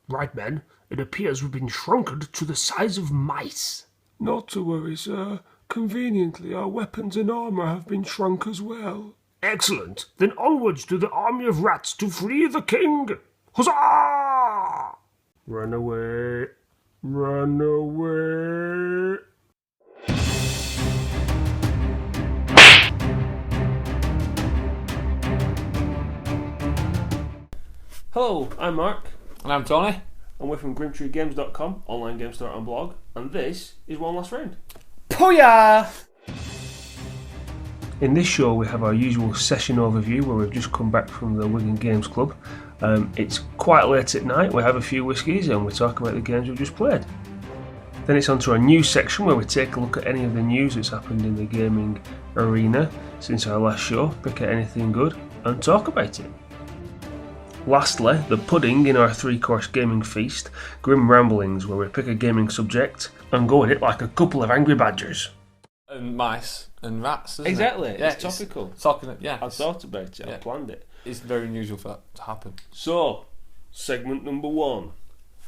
Right, men, it appears we've been shrunken to the size of mice. Not to worry, sir. Conveniently, our weapons and armour have been shrunk as well. Excellent. Then onwards to the army of rats to free the king. Huzzah! Run away. Run away. Hello, I'm Mark. And I'm Tony. And we're from GrimtreeGames.com, online game store and blog. And this is One Last Round. Pooyah! In this show, we have our usual session overview where we've just come back from the Wigan Games Club. It's quite late at night, we have a few whiskies and we talk about the games we've just played. Then it's on to our news section where we take a look at any of the news that's happened in the gaming arena since our last show, pick out anything good and talk about it. Lastly, the pudding in our three-course gaming feast, Grim Ramblings, where we pick a gaming subject and go at it like a couple of angry badgers. And mice and rats, isn't Exactly, it? it's topical. I thought about it, I planned it. It's very unusual for that to happen. So, segment number 1,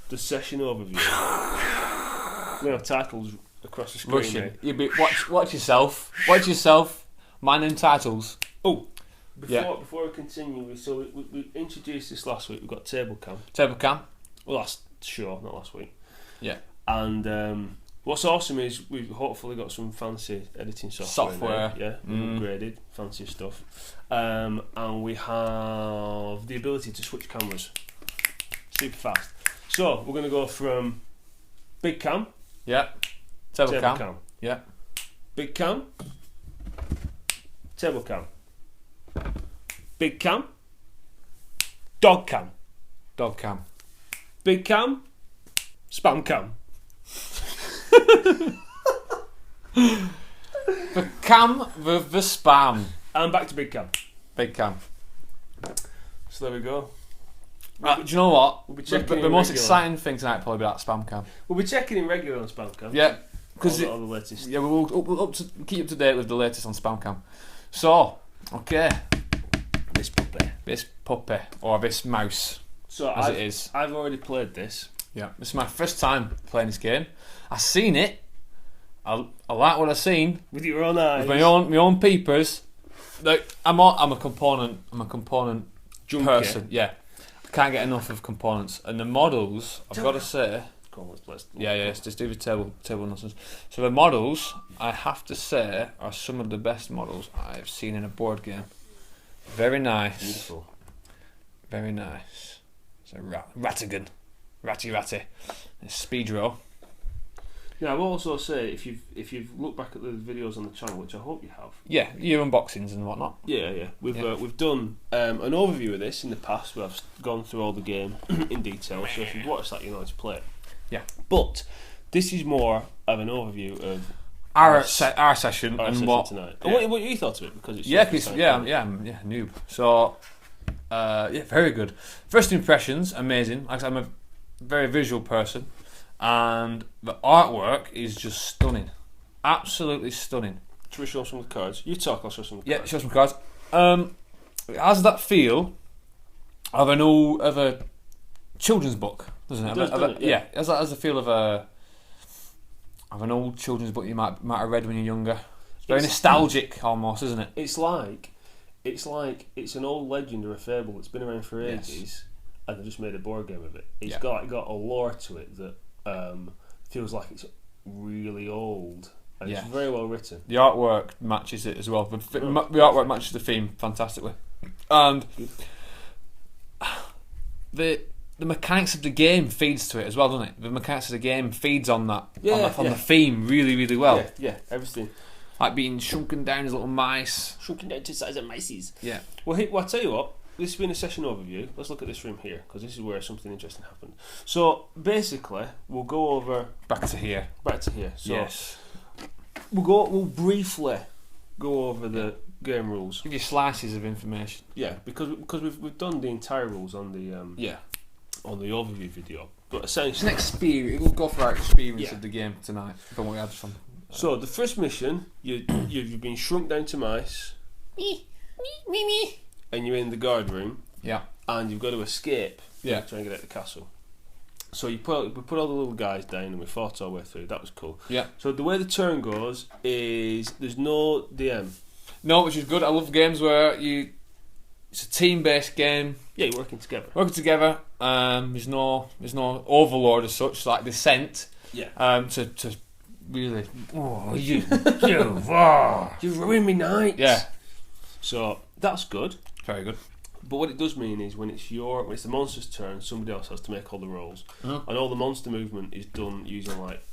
the session overview. We have titles across the screen. Russian. Watch yourself. Watch yourself. Mine and titles. Oh, before we continue, we introduced this last week. We've got Table Cam. Table cam. Well, last show, not last week. Yeah. And what's awesome is we've hopefully got some fancy editing software. Now. Yeah, upgraded, fancy stuff. And we have the ability to switch cameras super fast. So we're going to go from big cam. Yeah. Table cam. Yeah. Big cam. Table cam. Big cam. Dog cam. Dog cam. Big cam. Spam cam. The cam with the spam. And back to big cam. Big cam. So there we go. Do you know what? We'll be checking the most regular. exciting thing tonight will probably be that spam cam. We'll be checking in regular on spam cam. Yeah. Because all the latest. Yeah, we'll keep up to date with the latest on spam cam. So, okay. This puppy, or this mouse, So as it is. I've already played this. Yeah, this is my first time playing this game. I've seen it. I like what I've seen With your own eyes. with my own peepers. Like, I'm a component Junkie. person. Yeah, I can't get enough of components and the models. I've got to say. Go on, let's Just do the table nonsense. So the models, I have to say, are some of the best models I've seen in a board game. Very nice. Beautiful. Very nice. It's a Ratigan. Ratty. It's speed row. Yeah, I will also say if you've looked back at the videos on the channel, which I hope you have. Yeah, your unboxings and whatnot. Yeah. We've done an overview of this in the past where I've gone through all the game in detail. So if you've watched that, you know how to play it. Yeah. But this is more of an overview of Our session and session what tonight. Yeah. And what you thought of it because it's I'm noob. So very good. First impressions, amazing. Like I said, I'm a very visual person, and the artwork is just stunning, absolutely stunning. Should we show some of the cards? You talk, I'll show some of the Yeah, cards. show some cards. It has that feel of a children's book, doesn't it? It does, doesn't it? Yeah. Yeah, it has a feel of an old children's book you might have read when you're younger. It's very nostalgic almost, isn't it? It's like it's an old legend or a fable that's been around for ages, and they just made a board game of it. It's got a lore to it that feels like it's really old, and it's very well written. The artwork matches it as well. The artwork matches the theme fantastically, and the mechanics of the game feeds to it as well, doesn't it? The mechanics of the game feeds on that, on the theme really, really well. Yeah, everything. Like being shrunken down as little mice. Shrunken down to the size of mices. Yeah. Well, I'll tell you what. This has been a session overview. Let's look at this room here because this is where something interesting happened. So basically, we'll go over Back to here. So Yes. We'll briefly go over the game rules. Give you slices of information. Yeah, because we've done the entire rules on the on the overview video. But It's an essentially, experience. We'll go for our experience of the game tonight from what we had from. so the first mission, you've been shrunk down to mice, and you're in the guard room, Yeah. and you've got to escape. Yeah. Try and get out of the castle. So we put all the little guys down and we fought our way through. That was cool. Yeah. So the way the turn goes is there's no DM. No, which is good. I love games where it's a team-based game. Yeah, you're working together. There's no overlord as such, like Descent. Yeah. To really. Oh, you ruined me night. Yeah. So that's good. Very good. But what it does mean is when it's the monster's turn, somebody else has to make all the rolls, and all the monster movement is done using like.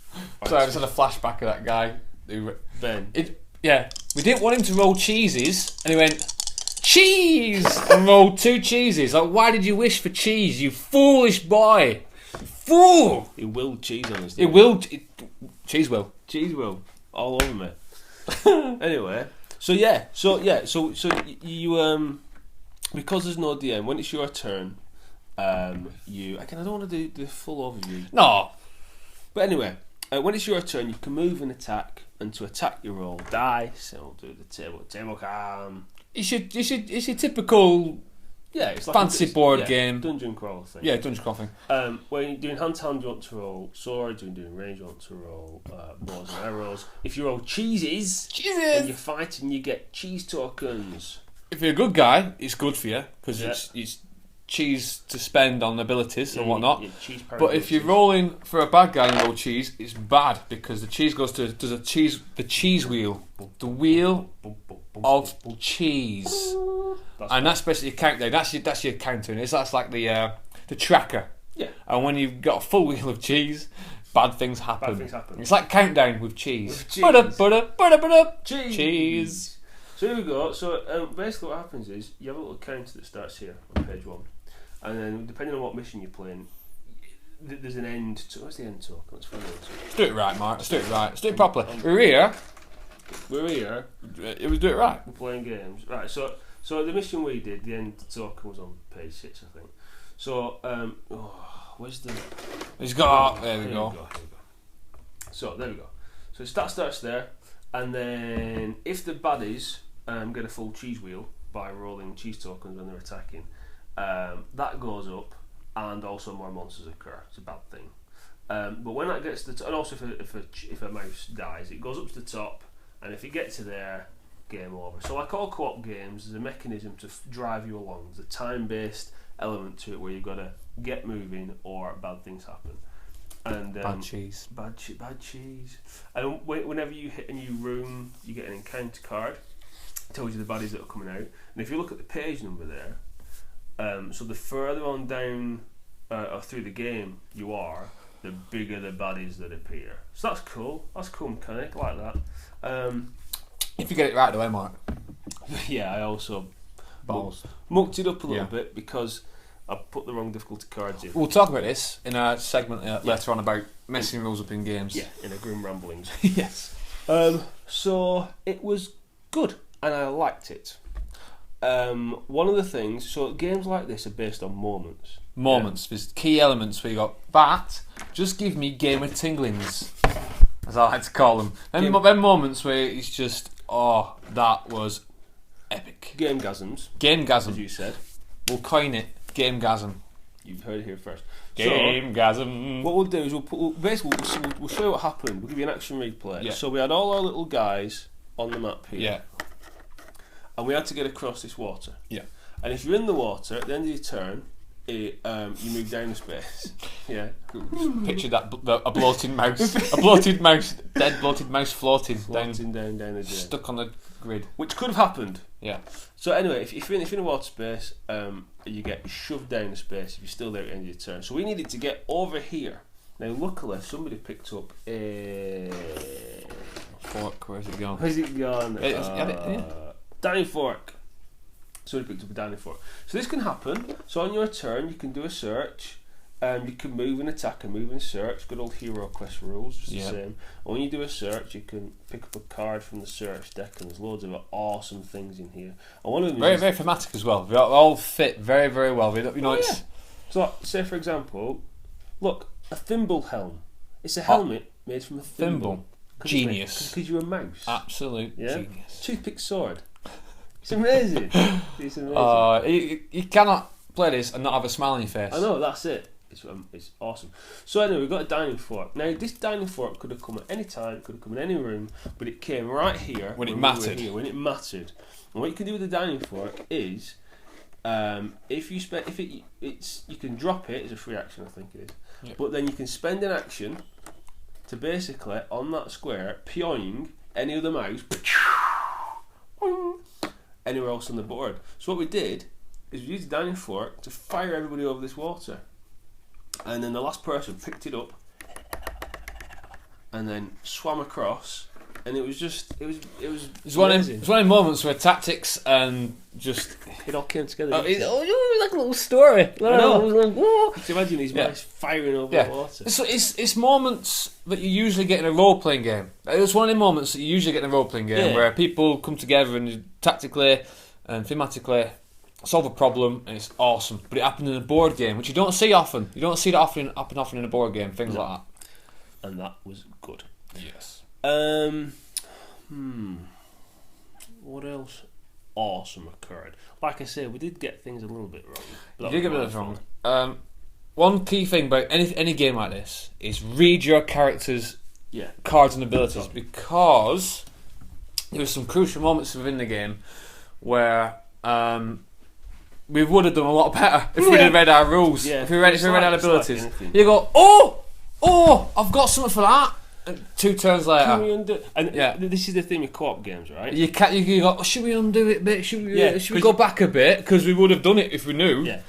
So I just had a flashback of that guy who Ben. We didn't want him to roll cheeses, and he went cheese and rolled 2 cheeses. Like, why did you wish for cheese, you foolish boy? Fool! He willed cheese on us. Cheese will. Cheese will all over me. Anyway, so you because there's no DM, when it's your turn, you again I don't want to do the full overview. No. But anyway, when it's your turn, you can move and attack, and to attack you roll dice, and we'll do the table cam. It's your typical it's like fancy board game. Dungeon crawl thing. Yeah, dungeon crawling. When you're doing hand-to-hand, you want to roll swords. When you're doing range, you want to roll bows and arrows. If you roll cheeses, when you're fighting, you get cheese tokens. If you're a good guy, it's good for you because it's cheese to spend on abilities and whatnot. But if you're rolling for a bad guy and roll cheese, it's bad because the cheese goes to the cheese wheel, the wheel of cheese, and that's basically your countdown. That's your countdown. That's like the tracker. Yeah. And when you've got a full wheel of cheese, bad things happen. It's like countdown with cheese. Cheese. So here we go. So basically what happens is you have a little counter that starts here on page 1, and then depending on what mission you're playing, there's an end to... What's the end token? Let's find it. Let's do it right, Mark. Let's do it right. Let's do it properly. We're here. It was do it right. We're playing games. Right, so the mission we did, the end token was on page 6, I think. So, where's the... He's got... There we go. So, there we go. So that starts there, and then if the baddies get a full cheese wheel by rolling cheese tokens when they're attacking, that goes up, and also more monsters occur. It's a bad thing. But when that gets to and also if a mouse dies, it goes up to the top, and if it gets to there, game over. So like all co-op games, there's a mechanism to drive you along. There's a time-based element to it where you've got to get moving or bad things happen. And bad cheese. Bad cheese. And whenever you hit a new room, you get an encounter card. It tells you the baddies that are coming out. And if you look at the page number there, so the further on down or through the game you are, the bigger the baddies that appear. So that's cool. That's a cool mechanic. I like that. If you get it right away, Mark. Yeah, I also balls mucked it up a little bit because I put the wrong difficulty cards in. We'll talk about this in a segment later on about messing rules up in games. Yeah, in a Grim Ramblings. Yes. So it was good and I liked it. One of the things, so games like this are based on moments. There's key elements where you got that. Just give me gamer tinglings, as I like to call them. Them moments where it's just, that was epic. Gamegasms, as you said. We'll coin it. Gamegasm. You've heard it here first. Gamegasm. So, what we'll do is we'll show you what happened. We'll give you an action replay. Yeah. So we had all our little guys on the map here. Yeah. And we had to get across this water. Yeah. And if you're in the water, at the end of your turn, you move down the space. Yeah. Picture that a bloated mouse, dead bloated mouse floating down the drain, stuck on the grid, which could have happened. Yeah. So anyway, if you're in a water space, you get shoved down the space if you're still there at the end of your turn. So we needed to get over here. Now, luckily, somebody picked up a fork. Where's it gone? Where's it gone? Yeah. Dining fork. Somebody picked up a dining fork. So this can happen. So on your turn, you can do a search. You can move and attack and move and search. Good old Hero Quest rules, just the same. And when you do a search, you can pick up a card from the search deck, and there's loads of awesome things in here. And one of them very thematic as well. They all fit very, very well. It's so. Say for example, look, a thimble helm. It's a helmet made from a thimble. Genius. Because you're a mouse. Absolute genius. Toothpick sword. It's amazing. It's amazing. You cannot play this and not have a smile on your face. I know, that's it. It's awesome. So anyway, we've got a dining fork. Now this dining fork could have come at any time, could have come in any room, but it came right here when it mattered. mattered. When it mattered. And what you can do with the dining fork is, you can drop it as a free action, I think it is. Yep. But then you can spend an action to basically on that square pioing any of the mouse anywhere else on the board. So what we did is we used the dining fork to fire everybody over this water, and then the last person picked it up and then swam across, and it was one of them moments where tactics and just it all came together. it was like a little story. I know. Like, Can you imagine these mice firing over the water? So it's moments that you usually get in a role playing game. It's one of the moments that you usually get in a role playing game where people come together and tactically and thematically solve a problem, and it's awesome. But it happened in a board game, which you don't see often. You don't see that happen often in a board game. Things like that. And that was good. Yes. What else awesome occurred? Like I said, we did get things a little bit wrong. You did get a bit wrong. One key thing about any game like this is read your character's cards and abilities, because there were some crucial moments within the game where we would have done a lot better if we'd have read our rules. Yeah. If we read our abilities. Like you go, oh, I've got something for that. And 2 turns later, can we undo? And this is the thing with co-op games, right? You go, should we undo it a bit? Should we go back a bit? Because we would have done it if we knew. Yeah.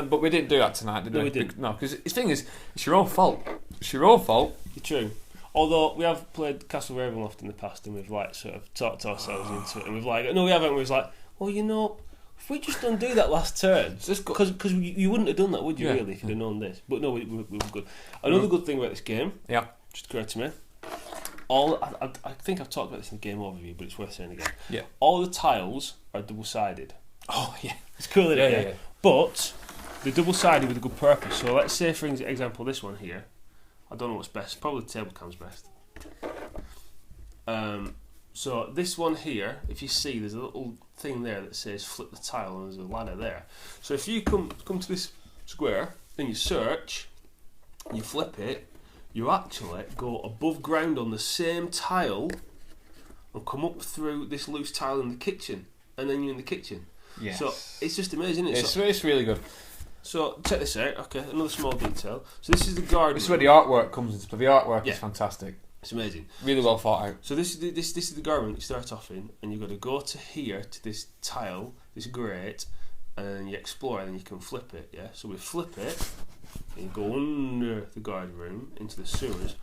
But we didn't do that tonight, did we? No, we didn't. No, because the thing is, it's your own fault. It's your own fault. True. Although we have played Castle Ravenloft in the past, and we've like sort of talked ourselves into it, and we've like, no, we haven't. We was like, well, if we just undo that last turn, because you wouldn't have done that, would you? Really, if you'd have known this. But no, we were good. Another good thing about this game, just occurred to me. I think I've talked about this in the game overview, but it's worth saying again. Yeah. All the tiles are double-sided. Oh yeah, it's cool, isn't it? Yeah. But they're double-sided with a good purpose. So let's say, for example, this one here. I don't know what's best. Probably the table cam's best. So this one here, if you see, there's a little thing there that says flip the tile, and there's a ladder there. So if you come to this square, then you search, you flip it, you actually go above ground on the same tile and come up through this loose tile in the kitchen, and then you're in the kitchen. Yes. So it's just amazing, isn't it? It's really good. So check this out. Okay, another small detail. So this is the garden. This is where the artwork comes into play. The artwork is fantastic. It's amazing. Really well thought out. So this is the garden that you start off in, and you've got to go to here to this tile, this grate, and you explore, and then you can flip it. Yeah. So we flip it. And you go under the guard room into the sewers,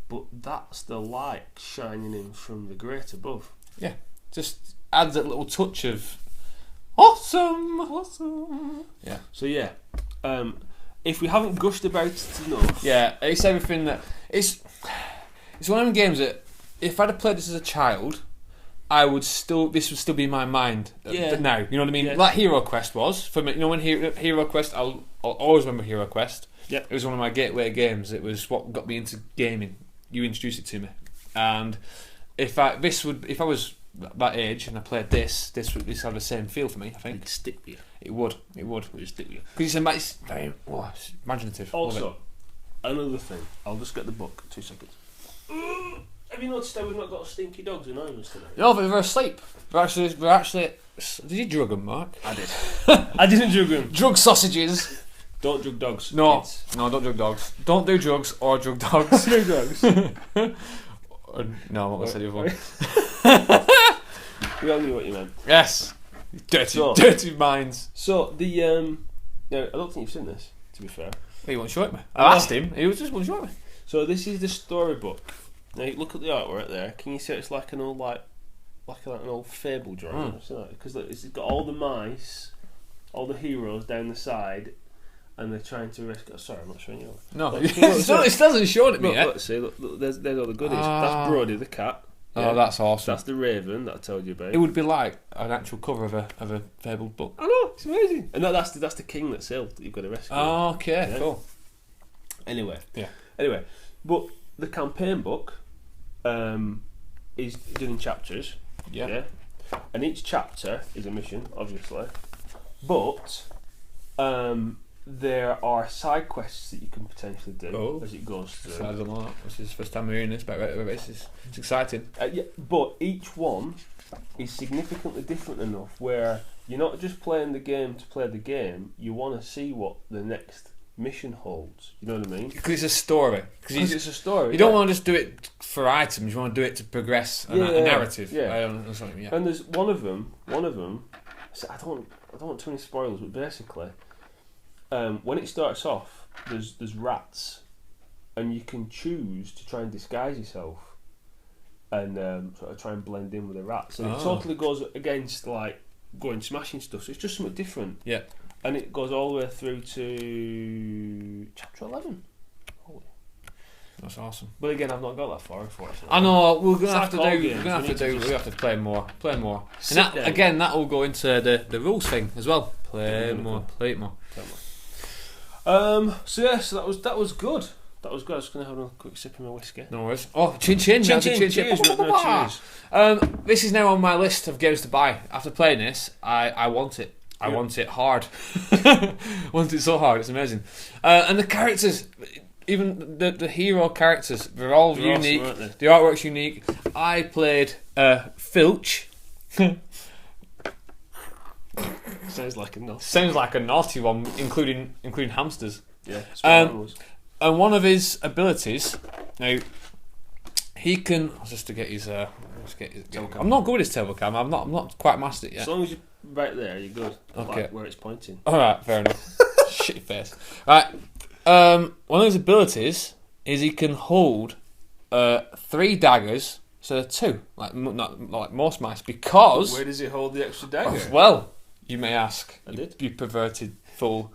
but that's the light shining in from the grate above. Yeah, just adds that little touch of awesome. Yeah. So if we haven't gushed about it enough, it's everything that it's one of them games that if I'd have played this as a child, this would still be in my mind. Now, you know what I mean? Yeah. Like Hero Quest was for me. You know, when Hero Quest, I'll always remember Hero Quest. Yeah, it was one of my gateway games. It was what got me into gaming. You introduced it to me, and if I was that age and I played this would have the same feel for me. I think it'd stick with you. It would just stick with you because it's very it's imaginative. Also, another thing. I'll just get the book. 2 seconds. Have you noticed that we've not got stinky dogs in Ireland tonight? No, but we're asleep. We're actually. Did you drug them, Mark? I did. I didn't drug them. Drug sausages. Don't drug dogs. No, kids. No, don't drug dogs. Don't do drugs or drug dogs. Drug dogs. No, what was the other one? We all knew what you meant. Yes. Dirty minds. So the now I don't think you've seen this. To be fair, he won't show it me. I asked him. He was just won't show it me. So this is the storybook. Now you look at the artwork there. Can you see it's like an old like an old fable drawing? Because it's got all the mice, all the heroes down the side, and they're trying to rescue. Oh, sorry, I'm not showing you. No, it doesn't show it me yet. Look, see, look, there's all the goodies. That's Brody the cat. Yeah. Oh, that's awesome. That's the raven that I told you about. It would be like an actual cover of a fabled book. I know, it's amazing. And that's the king that's ill that you've got to rescue. Oh, okay, cool. Anyway, Anyway, but the campaign book is done in chapters. Yeah. And each chapter is a mission, obviously. But there are side quests that you can potentially do as it goes through. I don't know that. This is the first time we're hearing this, but it's exciting. Yeah, but each one is significantly different enough where you're not just playing the game to play the game. You want to see what the next mission holds. You know what I mean? Because it's a story. Because it's a story. You don't want to just do it for items. You want to do it to progress a narrative. Yeah. I don't know something. Yeah. And there's one of them. So I don't want too many spoilers, but basically, when it starts off, there's rats, and you can choose to try and disguise yourself, and sort of try and blend in with the rats. And it totally goes against like going smashing stuff. So it's just something different. Yeah. And it goes all the way through to chapter 11. Holy. That's awesome. But again, I've not got that far, unfortunately. I know we're gonna It's have like to all do. games, We're gonna have to do. We have to play more. And that down. again, that will go into the rules thing as well. Play more. So yes, that was good. That was good. I was going to have a quick sip of my whiskey. No worries. Oh, chin chin. Cheers. This is now on my list of games to buy. After playing this, I want it. I want it hard. Want it so hard. It's amazing. And the characters, even the hero characters, they're all unique. Awesome, the artwork's unique. I played Filch. Sounds like a naughty. Sounds like a naughty one, including hamsters. Yeah. And one of his abilities, now, he can. Just to get his. I'm not good with his table cam. I'm not quite mastered it yet. As long as you're right there, you're good. Okay. Like where it's pointing. All right, fair enough. Shitty face. Right. One of his abilities is he can hold 3 daggers instead of 2, not like most mice, because. Where does he hold the extra dagger? Well, you may ask. I did. You perverted fool.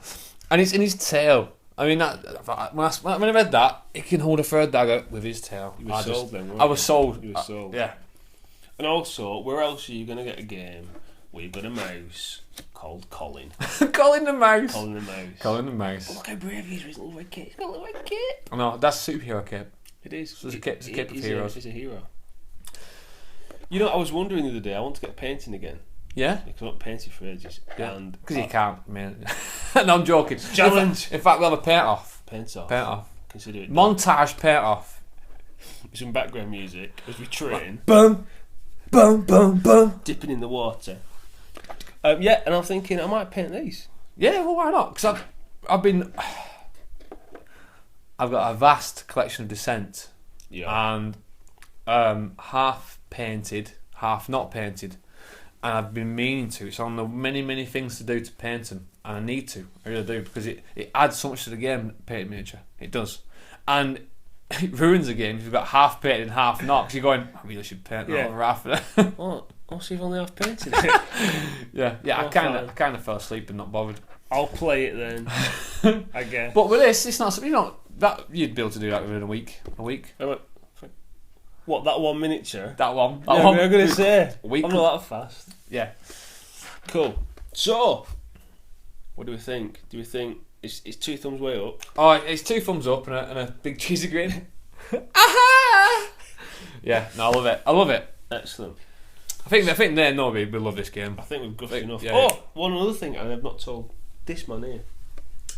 And it's in his tail. I mean, when I read that, he can hold a 3rd dagger with his tail. You were sold then, weren't I was you? sold. You were sold. Yeah. And also, where else are you going to get a game where you've got a mouse called Colin? Colin the mouse. Colin the mouse. Colin the mouse. Oh, look how brave he is with his little red cape. He's got a little red cape. I know, that's a superhero cape. It is. So it's a cape of heroes. He's a hero. You know, I was wondering the other day, I want to get painting again. Yeah? Because I've not painted for ages. Yeah. And Because you can't, man. No, I'm joking. Challenge. In fact, we'll have a paint off. Paint off. Paint off. Consider it. Montage paint off. With some background music as we train. Boom. Boom, boom, boom. Dipping in the water. Yeah, and I'm thinking I might paint these. Yeah, well, why not? Because I've got a vast collection of Descent. Yeah. And half painted, half not painted. And I've been meaning to. It's on the many things to do to paint them. And I need to. I really do. Because it adds so much to the game, painted miniature. It does. And it ruins the game if you've got half painted and half not. Because you're going, I really should paint that over half of it. What? Oh, so you've only half painted it? Yeah. I kind of fell asleep and not bothered. I'll play it then, I guess. But with this, it's not something, that you'd be able to do that within a week. What, that one miniature? That one. Yeah, I'm going to say. A week. I'm not that fast. Yeah. Cool. So, what do we think? Do we think it's 2 thumbs way up? Oh, it's 2 thumbs up and a big cheesy grin. Aha! Yeah, no, I love it. Excellent. I think they know we love this game. I think we've got enough. Yeah. One other thing, and I've not told this man here.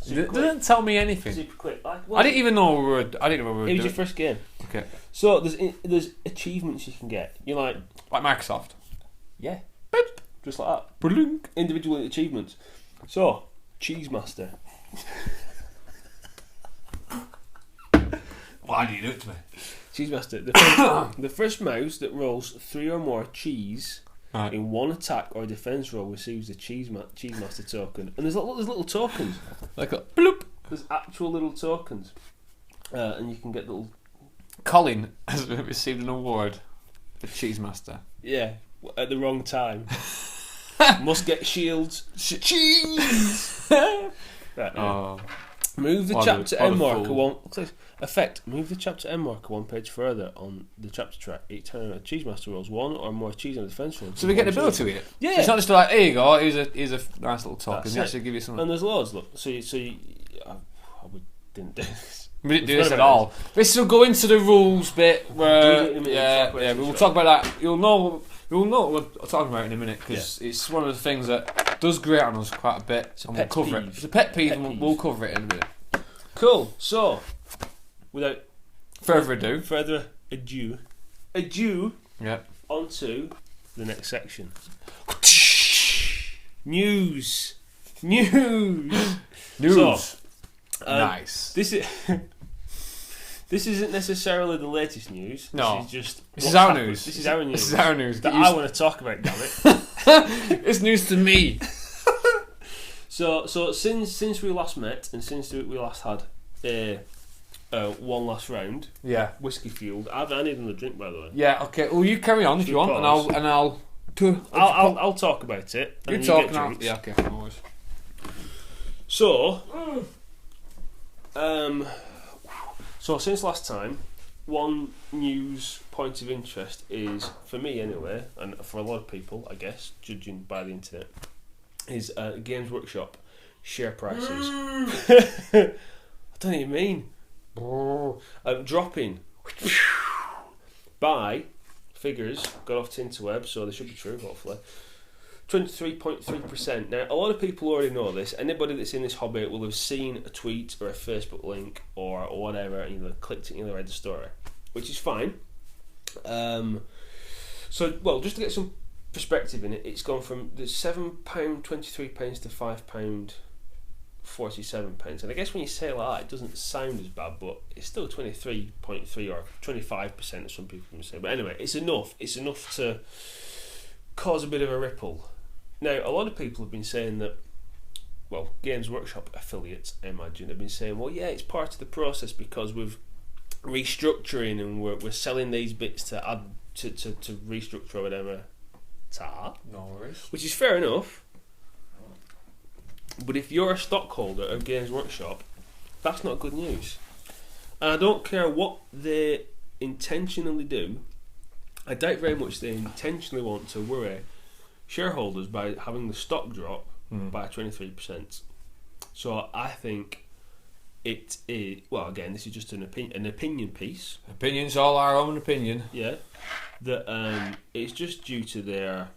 Didn't tell me anything. Super quick. I didn't even know we were. It was your first game. Okay. So there's achievements you can get. You're like Microsoft. Yeah. Boop. Just like that. Individual achievements. So Cheese Master. Why do you do it to me? Cheese Master. The first mouse that rolls 3 or more cheese in one attack or defense roll receives the Cheese Master token. And there's little tokens. Like a bloop. There's actual little tokens. And you can get little... Colin has received an award for Cheese Master. Yeah, at the wrong time. Must get shields. Cheese! Right, oh. Move the chapter end marker one... Effect. Move the chapter end marker 1 page further on the chapter track. Each time a Cheese Master rolls 1 or more cheese on the defense roll. So we get the ability with it? Yeah. So it's not just like, here you go, here's a nice little token. They actually give you something. And there's loads, look. So you I didn't do this. We didn't do this at all. This will go into the rules bit where... we'll talk about that. You'll know what we're talking about in a minute, because it's one of the things that does grate on us quite a bit. It's a and we'll pet cover peeve. it. It's a pet peeve, Pet and peeve. we'll cover it in a minute. Cool. So, without Further ado. ado, Yeah. on to the next section. News. News. So, Nice. This is. This isn't necessarily the latest news. No. This is just. This what's is our happened. news. This is our news. This is our news. That Get used- I want to talk about, damn it. It's news to me. So since we last met and since we last had one last round, Yeah. whiskey fueled. I need another drink, by the way. Yeah. Okay. Well, you carry on if you want, and I'll. I'll talk about it. You and talk get now. drinks. Yeah. Okay. No worries. So, so since last time, one news point of interest is, for me anyway, and for a lot of people, I guess, judging by the internet, is Games Workshop share prices. I don't even mean dropping by figures got off Tinterweb, so they should be true, hopefully. 23.3%. Now, a lot of people already know this. Anybody that's in this hobby will have seen a tweet or a Facebook link or whatever, and you'll have clicked it and you'll have read the story, which is fine. So, well, just to get some perspective in it, it's gone from the £7.23 to £5.47. And I guess when you say it like that, it doesn't sound as bad, but it's still 23.3 or 25%, as some people can say. But anyway, it's enough. It's enough to cause a bit of a ripple. Now, a lot of people have been saying that, well, Games Workshop affiliates, I imagine, have been saying, well, yeah, it's part of the process because we've restructuring and we're selling these bits to add to restructure or whatever. No worries. Which is fair enough. But if you're a stockholder of Games Workshop, that's not good news. And I don't care what they intentionally do. I doubt very much they intentionally want to worry shareholders by having the stock drop by 23%. So I think it is, well, again, this is just an opinion piece. Opinion's all our own opinion. Yeah, that it's just due to their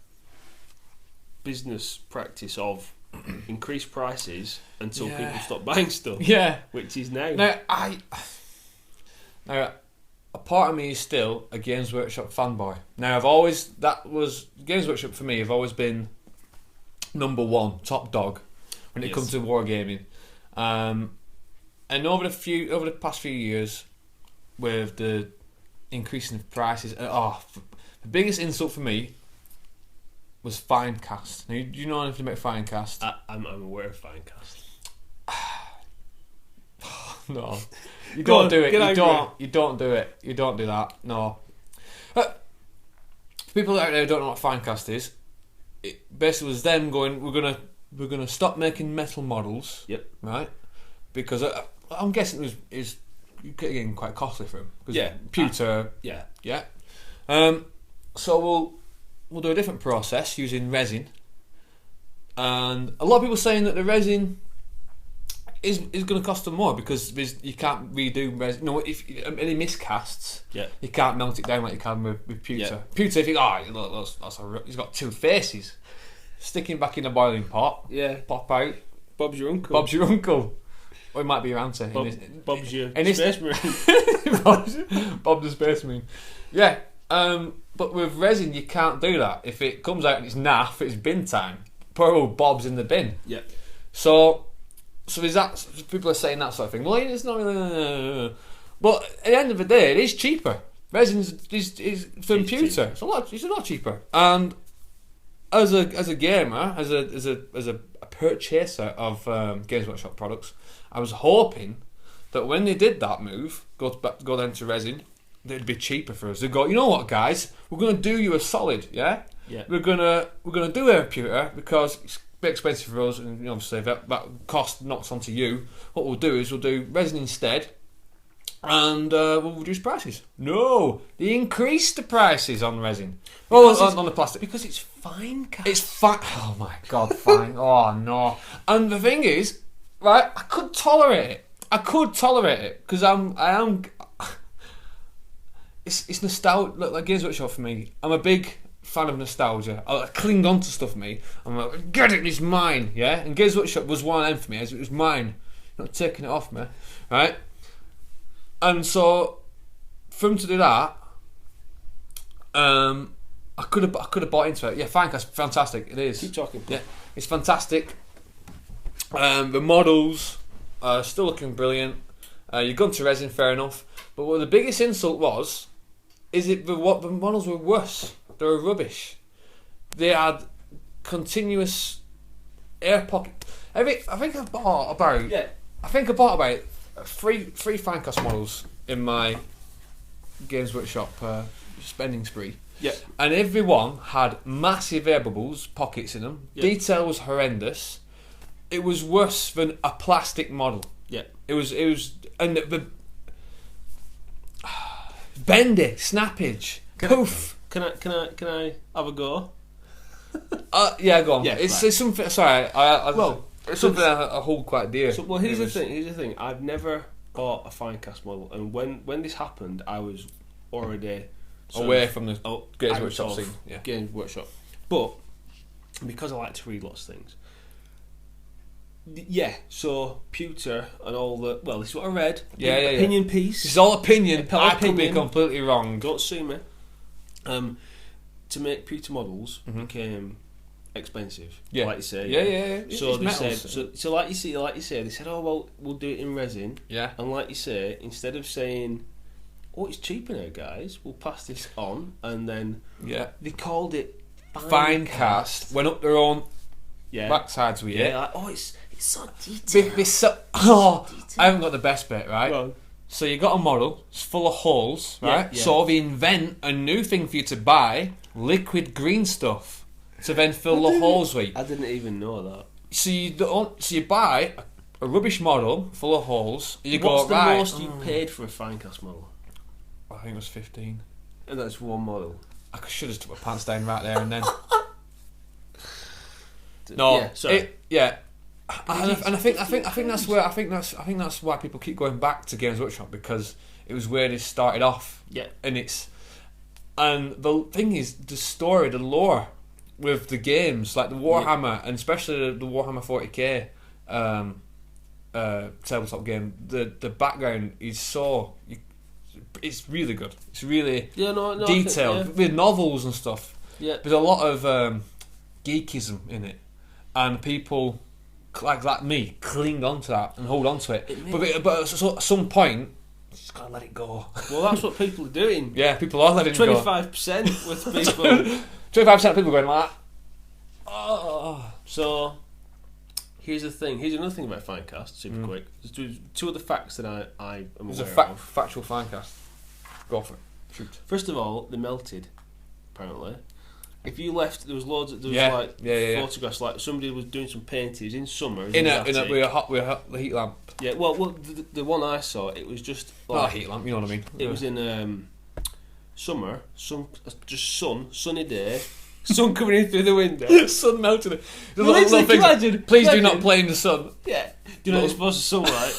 business practice of increased prices until people stop buying stuff. Yeah. Which is now. Now, a part of me is still a Games Workshop fanboy. Now, Games Workshop for me have always been number one, top dog when it comes to wargaming. And over the past few years, with the increasing of prices, the biggest insult for me was Finecast. Now, do you know anything about Finecast? I'm aware of Finecast. No, you don't do it. You don't do it. You don't do that. No. People out there who don't know what Finecast is, it basically was them going, we're gonna stop making metal models. Yep. Right. Because I'm guessing it was getting quite costly for them. Yeah. Pewter. Yeah. Yeah. So we'll do a different process using resin, and a lot of people saying that the resin is going to cost them more because you can't redo resin. No, if any miscasts, you can't melt it down like you can with pewter. Yeah. Pewter, if you he's got two faces, sticking back in a boiling pot. Yeah. Pop out. Bob's your uncle. Bob's your uncle. Or it might be your auntie. Bob's your space marine. Bob the Space Marine. Yeah. But with resin, you can't do that. If it comes out and it's naff, it's bin time. Poor old Bob's in the bin. Yeah. So is that, people are saying that sort of thing. Well, it's not really. But at the end of the day, it is cheaper. Resin is from pewter. It's a lot cheaper. And as a gamer, as a purchaser of Games Workshop products, I was hoping that when they did that move, go down to resin, it'd be cheaper for us. They'd go, you know what, guys, we're going to do you a solid, yeah. We're gonna do our pewter because it's a bit expensive for us, and obviously that cost knocks onto you. What we'll do is we'll do resin instead, and we'll reduce prices. No, they increased the prices on resin. On the plastic because it's fine. It's fine. Oh my god, fine. Oh no. And the thing is, right, I could tolerate it because I am. It's nostalgia. Look, like Games Workshop for me. I'm a big fan of nostalgia. I cling on to stuff, me. I'm like, get it, it's mine, yeah? And Games Workshop was one of them for me, as it was mine. Not taking it off me, right? And so, for him to do that, I could have bought into it. Yeah, Finecast, fantastic. It is. Keep talking. Yeah, it's fantastic. The models are still looking brilliant. You've gone to resin, fair enough. But what the biggest insult was, is it the models were worse. They were rubbish. They had continuous air pocket. I think I bought about three Finecast models in my Games Workshop spending spree. Yeah. And every one had massive air bubbles, pockets in them. Yeah. Detail was horrendous. It was worse than a plastic model. Yeah. It was, and the bendy, snappage, poof. Can I have a go? Yeah, go on. Yeah, it's right. something. Sorry, it's something I hold quite dear. So, well, here's the thing. I've never bought a Finecast model, and when this happened, I was already away from the Games out Workshop of scene. Yeah. Games Workshop, but because I like to read lots of things. Yeah, so pewter and all the this is what I read. Yeah. Opinion piece. It's all opinion. All I could be opinion. completely wrong. Don't sue me. To make pewter models became expensive. Yeah. Like you say. Yeah. So It's they metals. said, so like you say, they said, oh well, we'll do it in resin. Yeah. And like you say, instead of saying, oh, it's cheaper now, guys, we'll pass this on, and then they called it Finecast. Went up their own Yeah. backsides with it. Yeah. Like, oh, it's so detailed. I haven't got the best bit, right? Well, So you got a model, it's full of holes, right? Yeah. So they invent a new thing for you to buy, liquid green stuff, to then fill the holes with. I didn't even know that. So you buy a rubbish model full of holes. You What's go the right. most you paid for a Finecast model? I think it was 15. And that's one model. I should have took my pants down right there and then. No, Yeah, sorry. And I think that's why people keep going back to Games Workshop, because it was where they started off. Yeah. And the thing is, the story, the lore with the games, like the Warhammer, and especially the Warhammer 40k tabletop game, the background is it's really good. It's really detailed with novels and stuff. Yeah. There's a lot of geekism in it, and people like me cling on to that and hold on to it. But at some point, you just gotta let it go. Well, that's what people are doing. Yeah, people are letting it go. 25% with people. 25% of people going like that. Oh. So, here's the thing. Here's another thing about Finecast, super quick. There's two other facts that I am It's aware a of. factual Finecast. Go for it. Shoot. First of all, they melted, apparently. If you left, there was Yeah. photographs, like somebody was doing some paintings in summer. With a heat lamp. Yeah, well, the one I saw, it was just Not a like, heat lamp, you know what I mean. it was in summer, sunny day, sun coming in through the window. sun melted it. Well, literally, can you imagine? Please do Imagine. not play in the sun. Yeah. Do you know it's supposed to sunlight?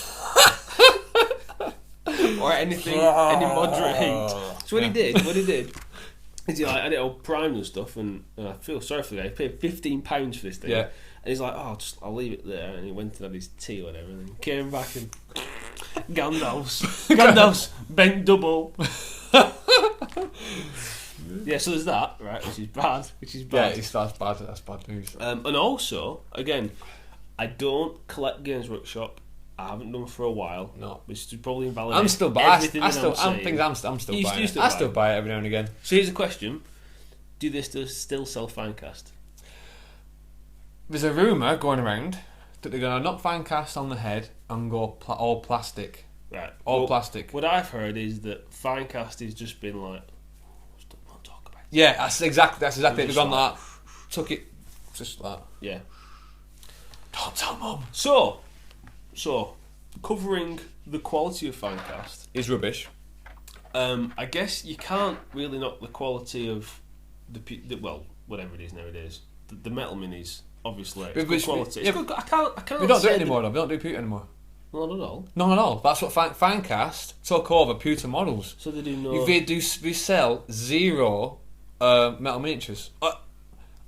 Or anything, any moderate heat. So what he did is he had it all primed and stuff, and I feel sorry for the guy. He paid £15 for this thing. Yeah. And he's like, I'll leave it there. And he went and had his tea or whatever, and then came back and Gandalf's bent double. Yeah, so there's that, right, which is bad. Yeah, that's bad news. And also, again, I don't collect Games Workshop. I haven't done for a while. No, which is probably invalid. I'm still buying. I'm still buying. I still buy it every now and again. So here's a question: do they still sell Finecast? There's a rumour going around that they're going to knock Finecast on the head and go all plastic. Right, all plastic. What I've heard is that Finecast has just been like, don't talk about it. Yeah, that's exactly it. They've gone like that. Took it, just like. Yeah. Don't tell Mum. So, covering the quality of Finecast is rubbish. I guess you can't really knock the quality of the whatever it is nowadays. The metal minis, obviously, it's good quality. Yeah, it's good. I can't. We don't do it anymore, though. We don't do pewter anymore. Not at all. Not at all. That's what Finecast took over pewter models. So they do no. We sell zero metal miniatures.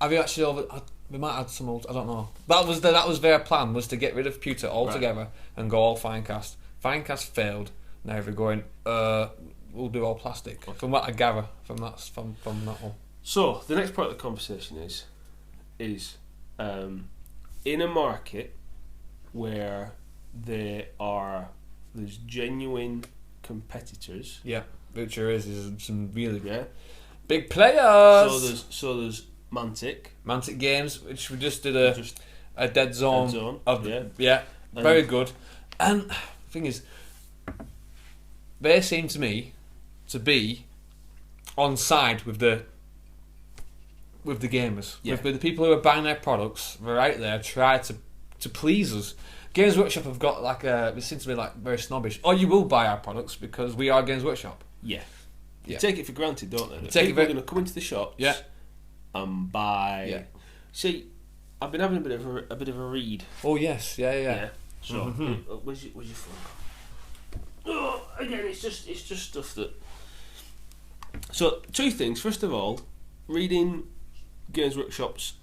Have you actually we might add some old. I don't know. That was their plan, was to get rid of pewter altogether and go all fine cast. Fine cast failed. Now they're going. We'll do all plastic. From what I gather from that one. So the next part of the conversation is in a market where there's genuine competitors. Yeah, which there is some really big players. So there's Mantic Games, which we just did a Dead Zone of very good. And the thing is, they seem to me to be on side with the gamers, with the people who are buying their products. They're out there try to please us. Games Workshop have got they seem to be very snobbish. Oh, you will buy our products because we are Games Workshop. Yeah. They take it for granted, don't they? People are going to come into the shops and buy. Yeah. See, I've been having a bit of a read. Oh yes, yeah. So, where's your phone? Oh, again, it's just stuff that. So, two things. First of all, reading Games Workshop's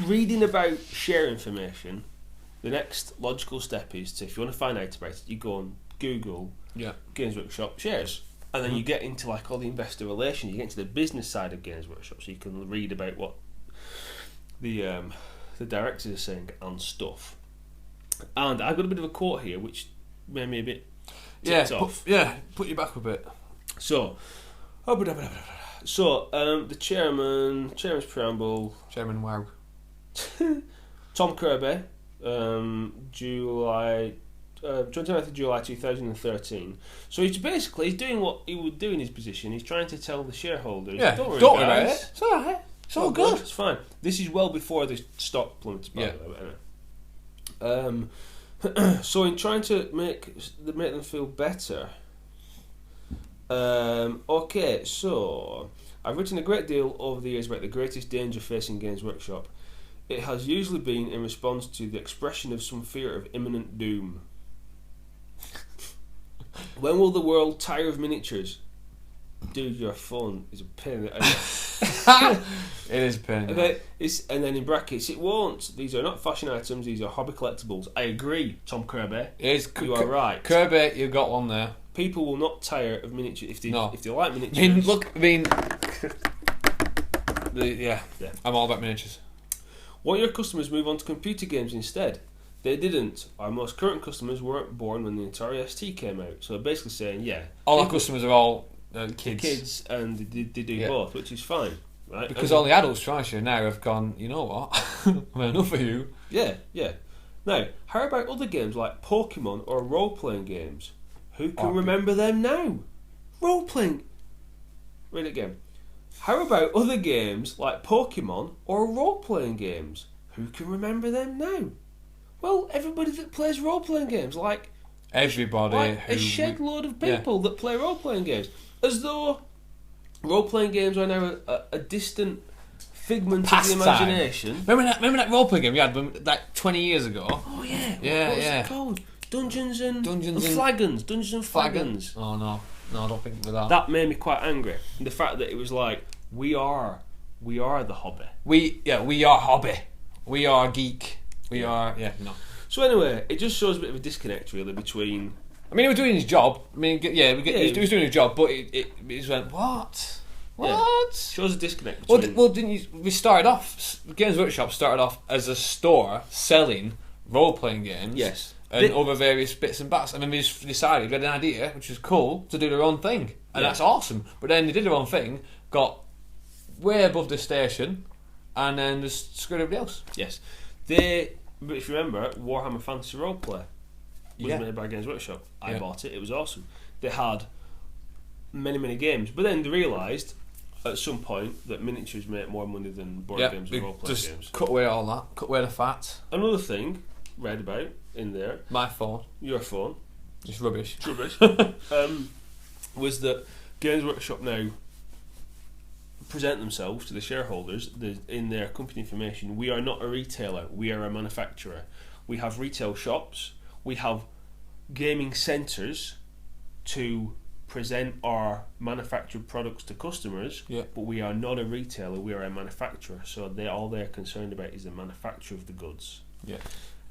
reading about share information. The next logical step is to, if you want to find out about it, you go on Google Games Workshop shares, and then you get into all the investor relations. You get into the business side of Games Workshop, so you can read about what the directors are saying and stuff. And I've got a bit of a quote here, which made me a bit ticked off. Put you back a bit. So, the chairman's preamble. Chairman, wow. Tom Kirby, July 29th of July 2013. So he's doing what he would do in his position. He's trying to tell the shareholders, don't worry about it. It's alright. It's all good. It's fine. This is well before the stock plummeted. By the way. So in trying to make them feel better. Okay, so I've written a great deal over the years about the greatest danger facing Games Workshop. It has usually been in response to the expression of some fear of imminent doom. When will the world tire of miniatures? Dude, your phone is a pain in the ass. It is a pain. And then in brackets, it won't. These are not fashion items, these are hobby collectibles. I agree, Tom Kirby. You are right. Kirby, you got one there. People will not tire of miniatures if they like miniatures. I'm all about miniatures. Want your customers move on to computer games instead? They didn't. Our most current customers weren't born when the Atari ST came out. So basically saying, all our customers are all kids. Kids, and they do both, which is fine, right? Because all the adults trying to now have gone, you know what? I'm enough for you. Yeah. Now, how about other games like Pokemon or role-playing games? Who can remember them now? Role-playing. Read it again. How about other games like Pokemon or role-playing games? Who can remember them now? Well, everybody that plays role-playing games, everybody, a shed load of people that play role-playing games, as though role-playing games are now a distant figment of the imagination. Remember that role-playing game we had 20 years ago? Oh yeah, what was it called? Dungeons and Flagons. Dungeons and Flagons. Oh no, I don't think with that. That made me quite angry. And the fact that it was we are the hobby. We are hobby. We are geek. We are no. So anyway, it just shows a bit of a disconnect really between. I mean, he was doing his job. I mean, he was doing his job, but it just went what? What? Shows a disconnect between. Well, didn't you? We started off. Games Workshop started off as a store selling role-playing games. Yes. And other various bits and bats. And then we just decided, we had an idea, which was cool, to do their own thing. And that's awesome. But then they did their own thing, got way above the station, and then just screwed everybody else. Yes. But if you remember, Warhammer Fantasy Roleplay was made by Games Workshop. I bought it, it was awesome. They had many, many games. But then they realised, at some point, that miniatures make more money than board games and roleplay games. Just cut away all that, cut away the fat. Another thing, read about in there. My phone. Your phone. Just rubbish. Was that Games Workshop now present themselves to the shareholders in their company information. We are not a retailer, we are a manufacturer. We have retail shops, we have gaming centres to present our manufactured products to customers, Yeah. but we are not a retailer, we are a manufacturer, so all they're concerned about is the manufacture of the goods. Yeah.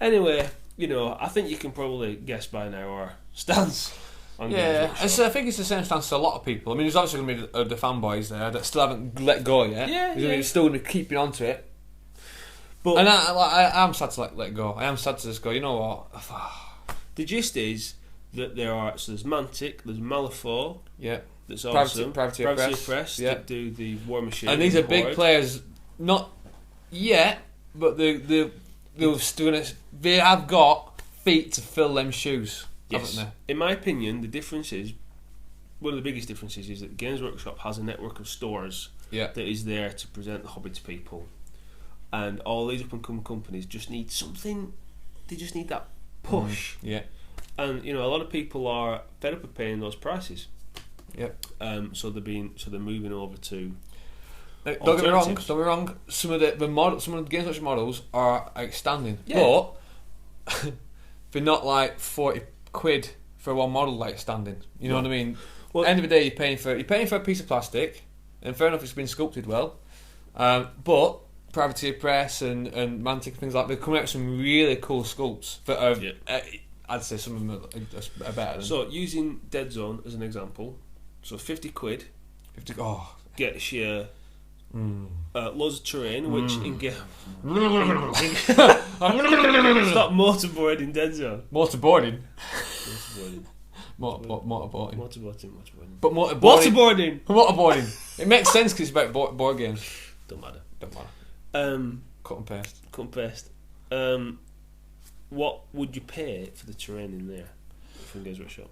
Anyway, I think you can probably guess by now our stance on Games Yeah, Workshop. so I think it's the same stance to a lot of people. I mean, there's obviously going to be the fanboys there that still haven't let go yet. Yeah, They're still going to keep keeping on to it. But And I'm sad to let go. I am sad to just go, you know what? the gist is that there's Mantic, there's Malifaux, Yeah. that's awesome. Privateer Press yeah. that do the War Machine. And these are big Horde. players, not yet, but they have got feet to fill them shoes, Yes. haven't In my opinion, the difference is, one of the biggest differences is that Games Workshop has a network of stores they? Yeah. that is there to present the hobby to people. And all these up and coming companies just need something, they just need that push. Yeah. And a lot of people are fed up of paying those prices. Yep. So they're moving over to Now, don't get me wrong. alternatives. Don't get me wrong. Some of the Games Workshop models are outstanding, Yeah. but they're not like £40 for one model. Like outstanding, you know what I mean? Well- At the end of the day, you're paying for a piece of plastic, and fair enough, it's been sculpted well. But Privateer Press and Mantic, things like that, they're coming out with some really cool sculpts that are. I'd say some of them are better than So using Dead Zone as an example, so £50 Oh. gets you loads of terrain, which in game. Stop motorboarding Dead Zone. Motorboarding. Motorboarding. Motorboarding. Motorboarding. But motorboarding. Motorboarding. Motorboarding. It makes sense because it's about board games. Don't matter. Don't matter. Cut and paste. Cut and paste. What would you pay for the terrain in there from Games Workshop?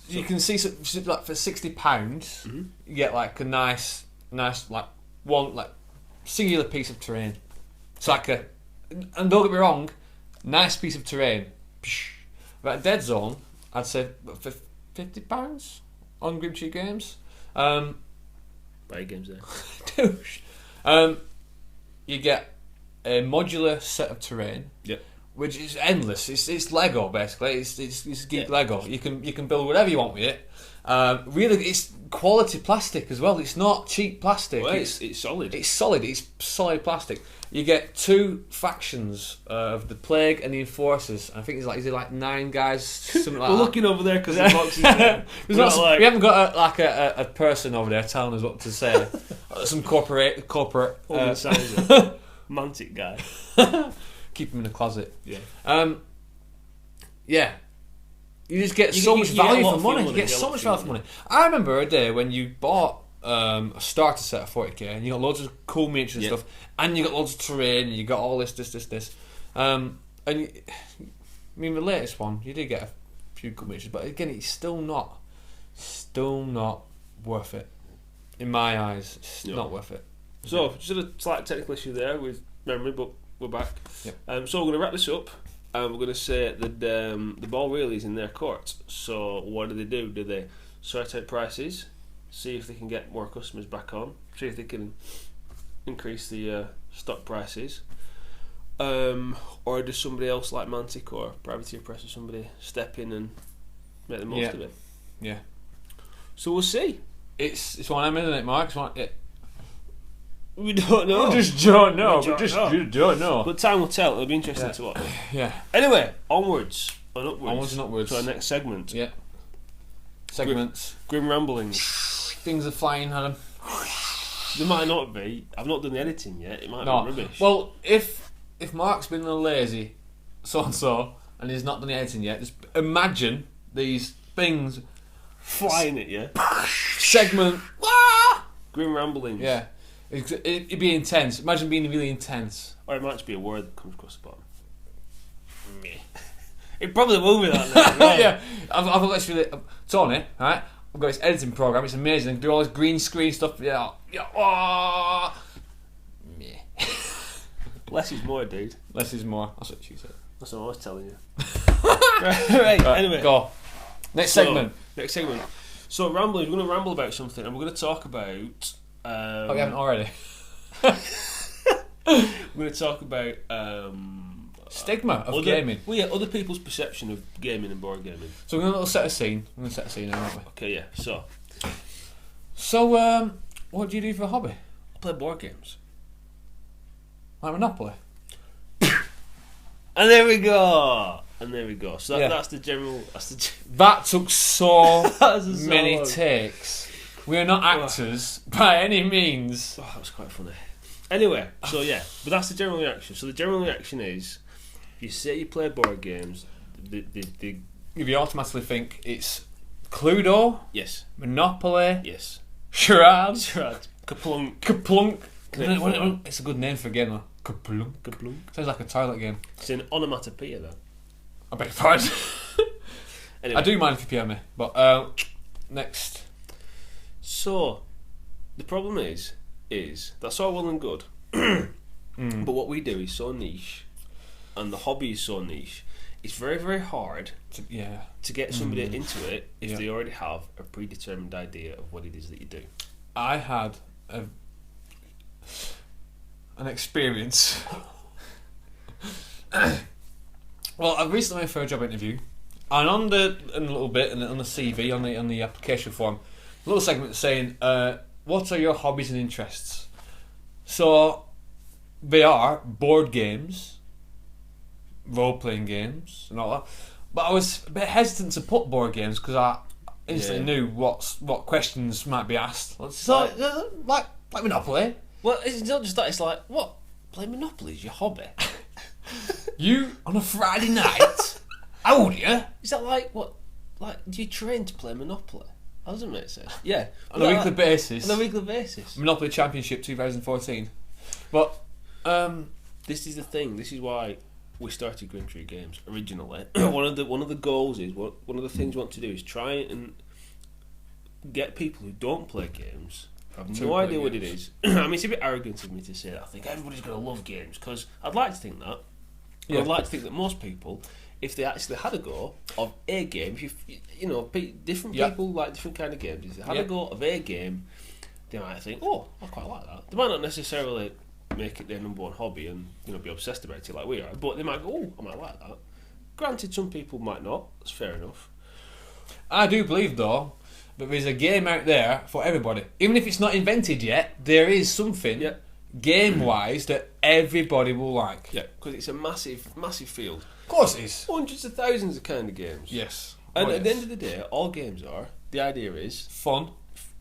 You can see like for £60, you get like a nice like one like singular piece of terrain. It's like and don't get me wrong, nice piece of terrain. But Dead Zone, I'd say for £50 on Grim Tree Games. Buy your games there. Douche. You get a modular set of terrain. Yep. Which is endless. It's Lego basically. It's geek Yeah. Lego. You can build whatever you want with it. Really, it's quality plastic as well. It's not cheap plastic. Well, it's solid. It's solid. It's solid plastic. You get two factions of the Plague and the Enforcers. I think is it like 9 guys, something like We're that. looking over there because the box is there. There's we haven't got a person over there telling us what to say. Some corporate Holding signs up. Mantic guy. keep them in a closet. Yeah. Yeah. You just get You so get- much you get a value lot for of money. money, You you get get a so lot much of value for money. I remember a day when you bought a starter set of 40k and you got loads of cool miniatures and Yeah. stuff, and you got loads of terrain, and you got all this. And I mean, the latest one, you did get a few cool miniatures, but again, it's still not worth it. In my eyes, it's No. not worth it. So, just a slight technical issue there with memory, but we're back. Yep. So we're going to wrap this up. We're going to say that the ball really is in their court. So what do? Do they sort out prices, see if they can get more customers back on, see if they can increase the stock prices, or does somebody else like Mantic or Privateer Press or somebody step in and make the most of it? Yeah. So we'll see. It's one of them, isn't it, Mark? It's one. We don't know. We just don't know. We don't know. You don't know. But time will tell. It'll be interesting to watch. Yeah. Anyway, onwards and upwards. Onwards and upwards. To our next segment. Yeah. Segments. Grim Ramblings. Things are flying at them. There might not be. I've not done the editing yet. It might No. be rubbish. Well, if Mark's been a little lazy, so and he's not done the editing yet, just imagine these things. flying at you. Segment. Grim Ramblings. Yeah. It'd be intense. Imagine being really intense. Or it might just be a word that comes across the bottom. It probably will be that now. Yeah. I've literally Tony, right? I've got this editing program. It's amazing. I can do all this green screen stuff. Yeah. Oh. Meh. Less is more, dude. Less is more. That's what she said. That's what I was telling you. right, anyway. Go. Next segment. Next segment. So ramblings, we're going to ramble about something, and we're going to talk about. We haven't already. We're going to talk about stigma of gaming. Well, yeah, other people's perception of gaming and board gaming. So we're going to set a scene. We're going to set a scene now, aren't we? Okay, yeah. So, what do you do for a hobby? I play board games. Like Monopoly? And there we go. So Yeah. that's the general. That took so That was so many long. takes. We are not actors by any means. Oh, that was quite funny. Anyway, so yeah, but that's the general reaction. So the general reaction is, if you say you play board games, the If you automatically think it's Cluedo, yes, Monopoly, yes, charades, right, kaplunk, Kaplunk. Kaplunk. It's a good name for a game though. Kaplunk. kaplunk. Sounds like a toilet game. It's an onomatopoeia though. I beg your pardon. Anyway, I do mind if you PM me, but next. So the problem is that's all well and good, but what we do is so niche, and the hobby is so niche. It's very, very hard to get somebody into it if they already have a predetermined idea of what it is that you do. I had an experience. Well, I recently went for a job interview, and on the CV, on the application form, a little segment saying, "What are your hobbies and interests?" So they are board games, role-playing games, and all that. But I was a bit hesitant to put board games because I instantly knew what questions might be asked. So, like Monopoly. Well, it's not just that. It's like, what? Play Monopoly is your hobby? You on a Friday night? How old are you? Is that like what? Like, do you train to play Monopoly? That doesn't make sense. Yeah, On a weekly basis. On a weekly basis. Monopoly Championship 2014. But This is the thing. This is why we started Green Tree Games originally. one of the goals is one of the things we want to do is try and get people who don't play games, have no idea what it is. I mean, it's a bit arrogant of me to say that. I think everybody's going to love games because I'd like to think that. Yeah. I'd like to think that most people, if they actually had a go of a game, different people like different kind of games. If they had a go of a game, they might think, "Oh, I quite like that." They might not necessarily make it their number one hobby and be obsessed about it like we are, but they might go, "Oh, I might like that." Granted, some people might not. That's fair enough. I do believe though that there's a game out there for everybody. Even if it's not invented yet, there is something game-wise that everybody will like. Yeah, because it's a massive, massive field. Of course it is. Hundreds of thousands of kind of games. Yes. And at the end of the day, all games are. The idea is Fun.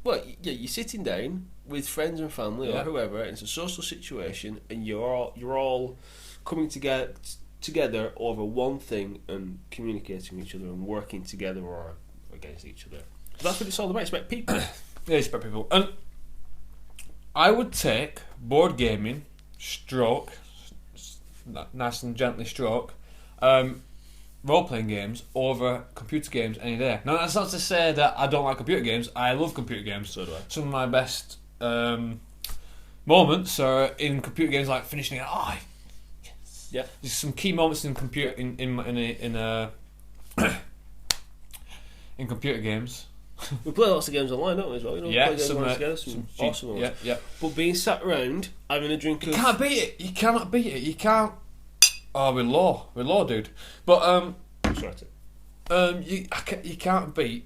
well, yeah, you're sitting down with friends and family or whoever, and it's a social situation, and you're all coming together over one thing and communicating with each other and working together or against each other. That's what it's all about. It's about people. Yeah, it's about people. And I would take board gaming, stroke, nice and gently stroke, role-playing games over computer games any day. Now, that's not to say that I don't like computer games. I love computer games. So do I. Some of my best moments are in computer games, like finishing it. Oh, yes. Yeah. There's some key moments in computer in computer games. We play lots of games online, don't we, as well? We play games online together, some awesome ones. Yeah. But being sat around, having a drink You of... can't beat it. You cannot beat it. You can't. Oh, we're low, dude. But you can't beat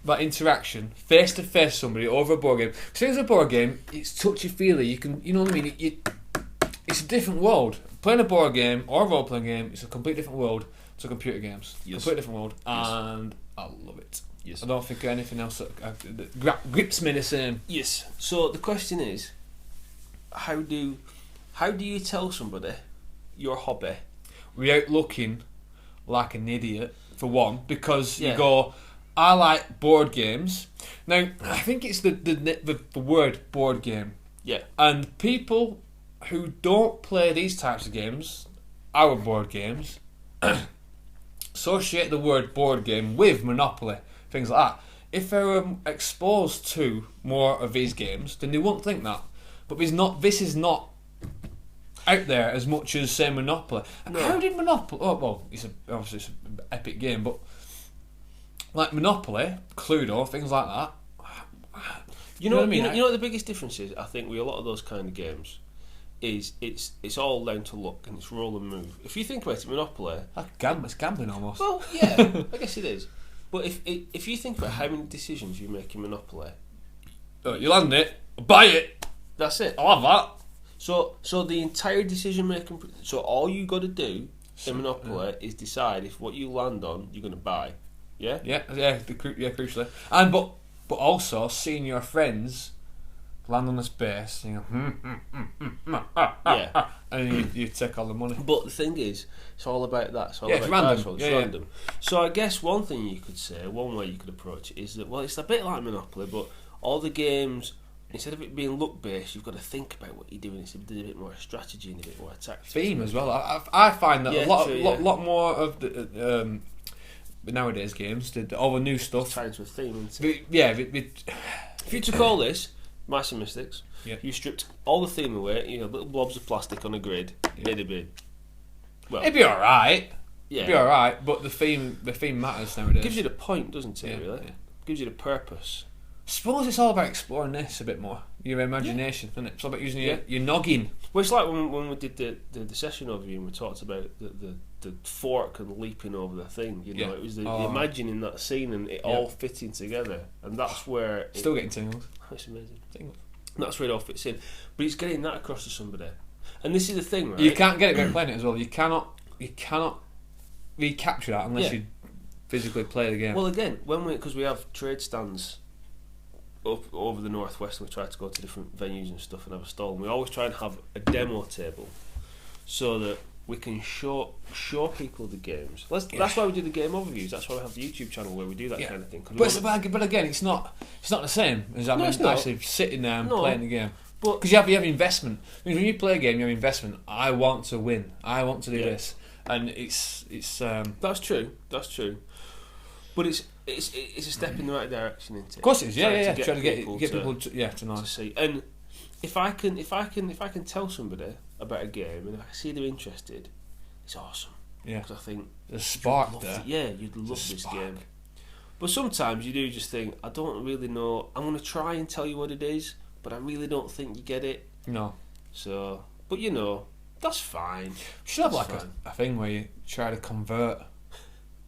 that interaction face to face somebody over a board game. Because a board game, it's touchy feely. You know what I mean. It's a different world. Playing a board game or a role playing game, it's a completely different world to computer games. Yes. Completely different world, Yes. and I love it. Yes. I don't think anything else that grips me the same. Yes. So the question is, how do you tell somebody your hobby without looking like an idiot, for one, because Yeah. you go, I like board games. Now, I think it's the word board game. Yeah. And people who don't play these types of games, our board games, associate the word board game with Monopoly, things like that. If they're exposed to more of these games, then they won't think that. But this is not out there as much as, say, Monopoly. No. How did Monopoly... Oh, well, obviously it's an epic game, but like Monopoly, Cluedo, things like that. You know what I mean? You know what the biggest difference is, I think, with a lot of those kind of games, is it's all down to luck and it's roll and move. If you think about it, Monopoly. It's gambling almost. Well, yeah, I guess it is. But if you think about how many decisions you make in Monopoly, You land it, buy it. that's it. I'll have that. So the entire decision making. So all you got to do in Monopoly is decide if what you land on you're going to buy. Yeah. Crucially, and but also seeing your friends land on the space, you go, Yeah. and you take all the money. But the thing is, it's all about that. It's all Yeah, it's about random. dice rolls, Yeah, it's yeah. random. So I guess one thing you could say, one way you could approach it is that, well, it's a bit like Monopoly, but all the games, instead of it being luck based, you've got to think about what you're doing. It's a bit more strategy and a bit more tactics. Theme as well. I find that Yeah, a lot, true, yeah. lot more of the nowadays games, all the new stuff. Tied to a theme, isn't it? If If you took all this, Mice and Mystics, Yeah. you stripped all the theme away, little blobs of plastic on a grid, it'd be, well, it'd be alright. yeah. It'd be alright, but the theme matters nowadays. It gives you the point, doesn't it, Yeah, really? yeah. Gives you the purpose. suppose it's all about exploring this a bit more. Your imagination, isn't it? It's all about using your noggin. Well, it's like when we did the session overview and we talked about the fork and leaping over the thing. Yeah. It was the Oh. imagining that scene and it all fitting together, and that's where Still getting tingled. it's amazing. Tingled. That's where it all fits in. But it's getting that across to somebody, and this is the thing, right? You can't get it by playing it as well. You cannot recapture that unless Yeah. you physically play the game. Well, again, because we have trade stands up over the northwest, and we try to go to different venues and stuff and have a stall. And we always try and have a demo table so that we can show people the games. That's why we do the game overviews. That's why we have the YouTube channel where we do that kind of thing. 'Cause But again, it's not the same as it's not. actually sitting there and No. playing the game. But Because you have investment. I mean, when you play a game, you have investment. I want to win. I want to do Yeah. this, and it's that's true. That's true. But it's a step in the right direction, isn't it? of course it is. Yeah. Trying to Trying to people get people to know. to see. And if I can tell somebody about a game and if I see they're interested, it's awesome. Yeah, Because I think the spark love there. you'd love this spark. game. But sometimes you do just think, I don't really know. I'm going to try and tell you what it is, but I really don't think you get it. No, So, but that's fine. you should have That's like fine. a thing where you try to convert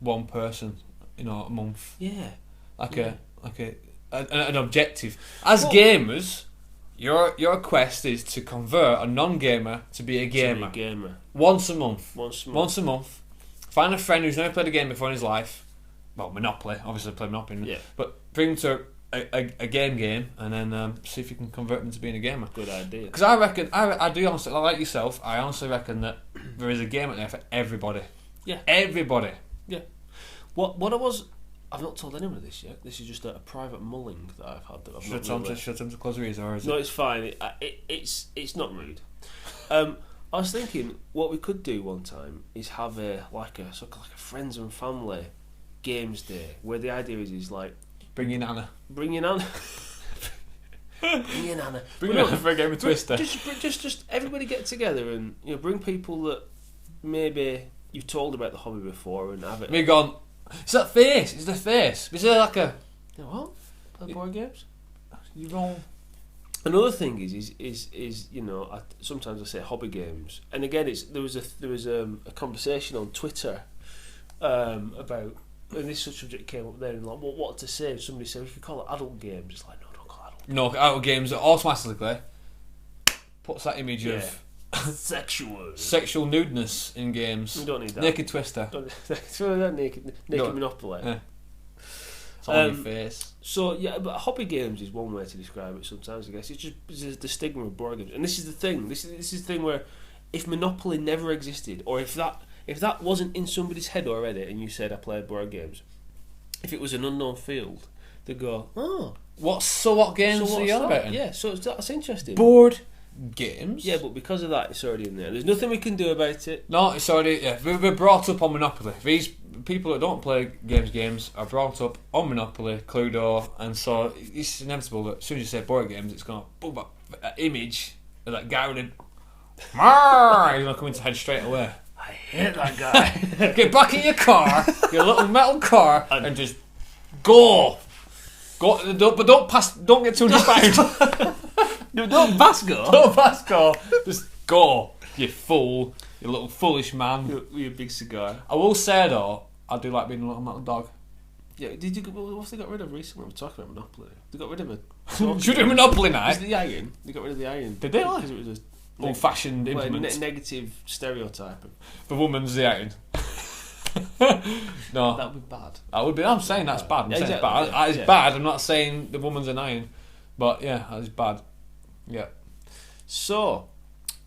one person, a month, Yeah. like Yeah. an objective. As gamers, your quest is to convert a non-gamer to be a gamer. Once a month. Once a month. Once a month. Find a friend who's never played a game before in his life. Well, Monopoly, obviously play Monopoly. Yeah. But bring them to a game, and then see if you can convert them to being a gamer. Good idea. Because I reckon, I do honestly, like yourself, I honestly reckon that there is a game out there for everybody. Yeah. Everybody. Yeah. I've not told anyone this yet. This is just a private mulling that I've had. That I've Should not I really... tell them to close their ears, or is No, it? it's fine. It's not rude. I was thinking what we could do one time is have a friends and family games day where the idea is like Bring in Anna. bring in Anna. Bring in Anna. Bring But in Anna for a game of Twister. Just everybody get together and bring people that maybe you've told about the hobby before and have it. We're gone. It's that face. It's the face. Is there like a? You know what? Play board games. You wrong. Another thing is sometimes I say hobby games, and again there was a conversation on Twitter about, and this subject came up there and like what to say. Somebody said we could call it adult games. It's like no, don't call it adult. No, out games that automatically puts that image of sexual nudeness in games. You don't need that. Naked Twister. Don't naked No. Monopoly. Yeah. It's on your face. So yeah, but hobby games is one way to describe it. Sometimes I guess it's just the stigma of board games, and this is the thing. This is the thing where if Monopoly never existed, or if that wasn't in somebody's head already, and you said I played board games, if it was an unknown field, they'd go, oh, What games are you on about? Yeah, so that's interesting. Board games. Yeah, but because of that, it's already in there. There's nothing we can do about it. No, it's already. Yeah, we're brought up on Monopoly. These people that don't play games are brought up on Monopoly, Cluedo, and so it's inevitable that as soon as you say board games, it's going to boom up that image of that guy with a. He's going to come into head straight away. I hate that guy. Get back in your car, your little metal car, and just go. But don't get too inspired. No, don't pass go. Don't pass go. Just Go, you fool, you little foolish man. With your big cigar. I will say though, I do like being a little dog. Yeah, what's they got rid of recently? We're talking about Monopoly. They got rid of it. Should we do Monopoly Is night? the iron? They got rid of the iron. Did they? Because it was a Old-fashioned implement. negative stereotype. The woman's the iron. No, That would be bad. that would be. I'm saying that's bad. I'm Yeah, saying exactly, it's bad. yeah, That is yeah. bad. I'm not saying the woman's an iron, but yeah, that is bad. Yeah. So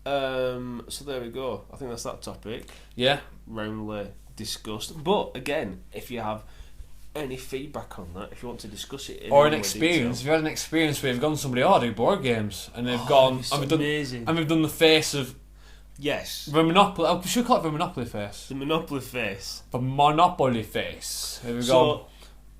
there we go. I think that's that topic. Yeah. Roundly discussed. But again, if you have any feedback on that, if you want to discuss it, Or in an more experience. If detail, you had an experience where you've gone to somebody, I do board games, and they've that'd gone, be so and we've done, amazing. and we've done the face of Yes, the Monopoly. Oh, we should call it the Monopoly face. the Monopoly face. The Monopoly face. Here we go. So,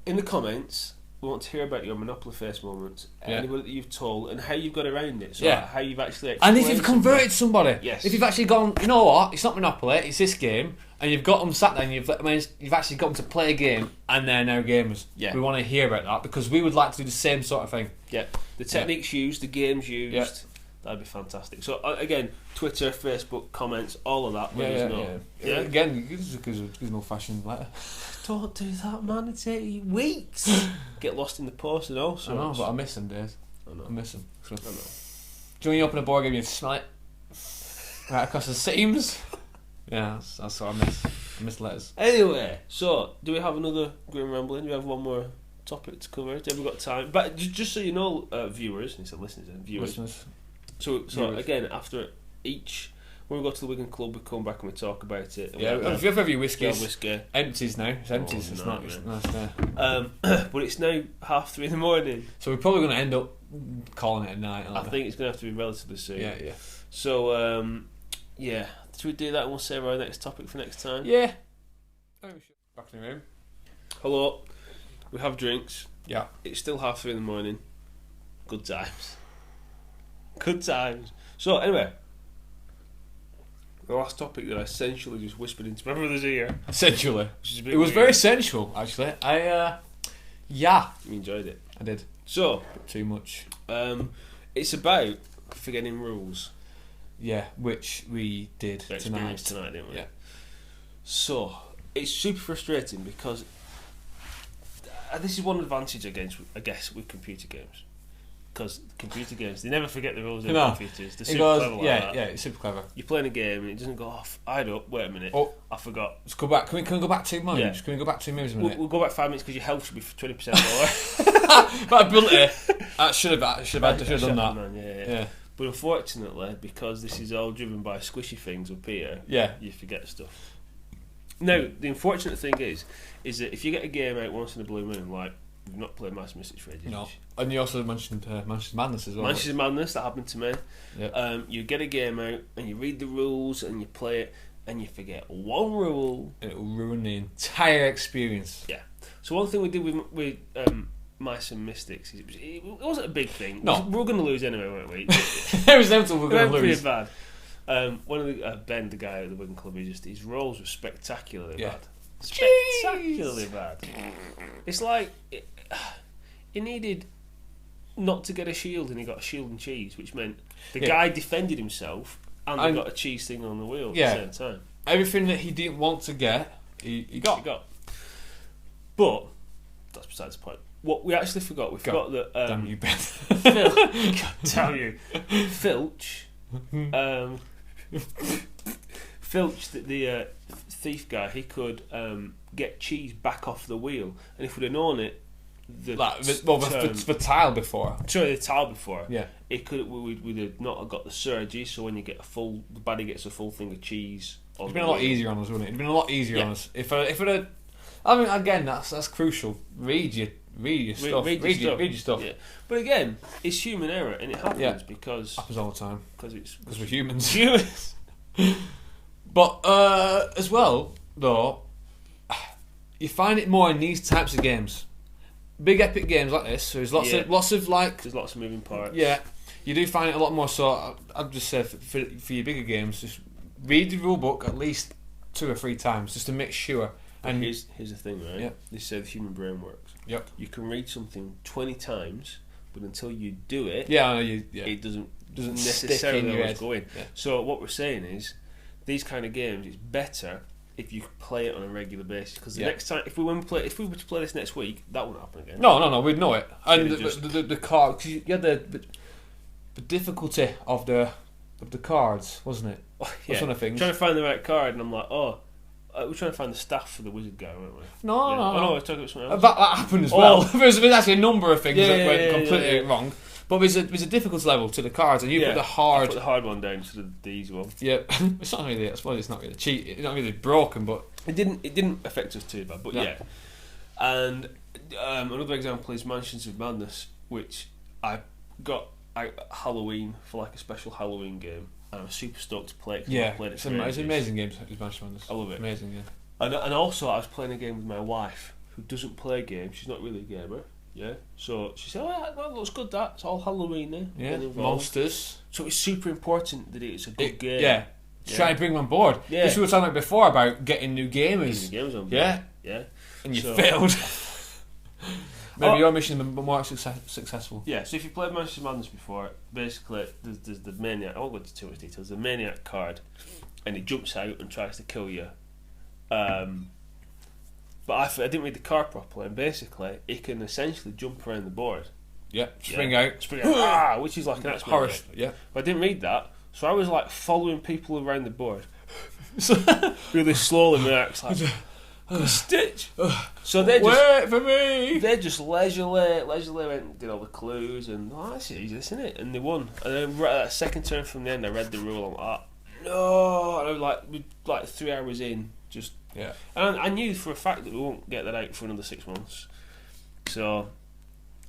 in the comments, we want to hear about your Monopoly face moments, Yeah. anybody that you've told, and how you've got around it. So, Yeah. how you've actually And if explained you've converted somebody, Yes. if you've actually gone, you know what, it's not Monopoly, it's this game, and you've got them sat there, and you've actually got them to play a game, and they're now gamers. Yeah. We want to hear about that because we would like to do the same sort of thing. Yeah, the techniques used, the games used, Yeah. that'd be fantastic. So again, Twitter, Facebook, comments, all of that. Let us know. Yeah. Again, because an old-fashioned letter. Don't do that, man. It's 8 weeks. Get lost in the post and all I know, sorts. but I miss them days. I know. I miss them. So, I know. do you know when you open a board game, you smell it right across the seams? Yeah, that's what I miss. I miss letters. Anyway, so do we have another Grim Rambling? Do we have one more topic to cover? Have we got time? But just so you know, viewers, instead of listeners and viewers. Listeners. So Viewers. again, after each, when we go to the Wigan Club, we come back and we talk about it. Yeah, if you have your whiskies, whiskey. empties now. It's empties. Oh, It's no, not. It's man. there. But it's now 3:30 in the morning. So we're probably going to end up calling it a night. I aren't we? think it's going to have to be relatively soon. Yeah, yeah, So, yeah. Should we do that and we'll save our next topic for next time? yeah. Back in the room. Hello. We have drinks. Yeah. It's still 3:30 in the morning. Good times. Good times. So, anyway. The last topic that I essentially just whispered into my brother's ear. Essentially, Which is a bit it was weird. very sensual. Actually, yeah, You enjoyed it. I did. So, Too much. it's about forgetting rules. Yeah, which we did We tonight. experienced tonight, didn't we? Yeah. So, it's super frustrating because this is one advantage against, I guess, with computer games. Because computer games, they never forget the rules of No. computers. They're It super goes, clever like yeah, that. yeah, it's super clever. You're playing a game and it doesn't go off. I don't. Wait a minute. Oh, I forgot. let's go back. Can we go back 2 moves? Yeah. Can we go back 2 moves a We'll, minute? we'll go back 5 minutes because your health should be 20% lower. That ability. I should have done that. Man, yeah. Yeah, But unfortunately, because this is all driven by squishy things up here, yeah. you forget stuff. Now, the unfortunate thing is that if you get a game out once in a blue moon, like we've not played Master Mystics for ages. No, and you also mentioned Manchester Madness as well. Manchester Madness, that happened to me. Yeah. You get a game out and you read the rules and you play it and you forget one rule. It will ruin the entire experience. Yeah. So one thing we did with Mice and Mystics is it wasn't a big thing. No. We were going to lose anyway, weren't we? It was them till we're going to Pretty lose. bad. One of the Ben, the guy at the Wigan Club, his rolls were spectacularly Yeah. bad. Spectacularly bad. It's like he needed not to get a shield, and he got a shield and cheese, which meant the guy defended himself and he got a cheese thing on the wheel at the same time. Everything that he didn't want to get, he got. He got. But that's besides the point. What we actually forgot, we forgot that. Damn you, Ben. God damn you, Filch. Filch, the thief guy, he could get cheese back off the wheel, and if we'd have known it, the tile before. sorry, the tile before, Yeah. it could we'd have not have got the surges. So when you get the baddie gets a full thing of cheese. It'd been a lot easier on us, wouldn't it? It'd been a lot easier on us if it had. I mean, again, that's crucial. Read your stuff. Read your stuff. Yeah. But again, it's human error, and it happens because Happens all the time it's because we're humans. humans. But as well, though, you find it more in these types of games, big epic games like this. So there's lots of like. There's lots of moving parts. Yeah, you do find it a lot more. So I'd just say for your bigger games, just read the rule book at least 2 or 3 times just to make sure. And here's the thing, right? Yeah. This is how the human brain works. Yep. You can read something 20 times, but until you do it, Yeah, it doesn't. doesn't stick necessarily in your always head. go in. Yeah. So what we're saying is, these kind of games, it's better if you play it on a regular basis. Because the next time, if we were to play this next week, that won't happen again. No, we'd know it. And It'd the card, because you had the difficulty of the cards, wasn't it? Yeah. That's one of the things. Trying to find the right card, and I'm like, we're trying to find the staff for the wizard guy, weren't we? No. I we're talking about something else. That happened as well. There's actually a number of things that went completely yeah. wrong. But there's a difficulty level to the cards, and you put the hard. I put the hard one down instead of the easy one. Yeah, it's not really. I suppose it's not really cheat. It's not really broken, but it didn't affect us too bad. But yeah. And another example is Mansions of Madness, which I got Halloween for like a special Halloween game, and I'm super stoked to play it. Yeah, I played it it's an amazing game. Mansions of Madness. I love it. Amazing, yeah. And also I was playing a game with my wife, who doesn't play games. She's not really a gamer. Yeah, so she said, that looks good, that. It's all Halloween, Yeah, monsters. So it's super important that it's a good game. Yeah. Try and bring them on board. Yeah. This we were talking about before about getting new gamers. Games on board. Yeah. And you failed. Maybe your mission has been more successful. Yeah, so if you played Manchester Madness before, basically there's the Maniac. I won't go into too much details. The Maniac card, and he jumps out and tries to kill you. But I didn't read the card properly, and basically he can essentially jump around the board. Yeah, spring out, which is like an X-Men horror. game. Yeah, but I didn't read that, so I was like following people around the board, really slowly. My axe like, Stitch. So they just wait for me. They just leisurely went and did all the clues, and that's easy, isn't it? And they won. And then right at that second turn from the end, I read the rule. I'm like, no, and I was like 3 hours in, just. Yeah. And I knew for a fact that we won't get that out for another 6 months. So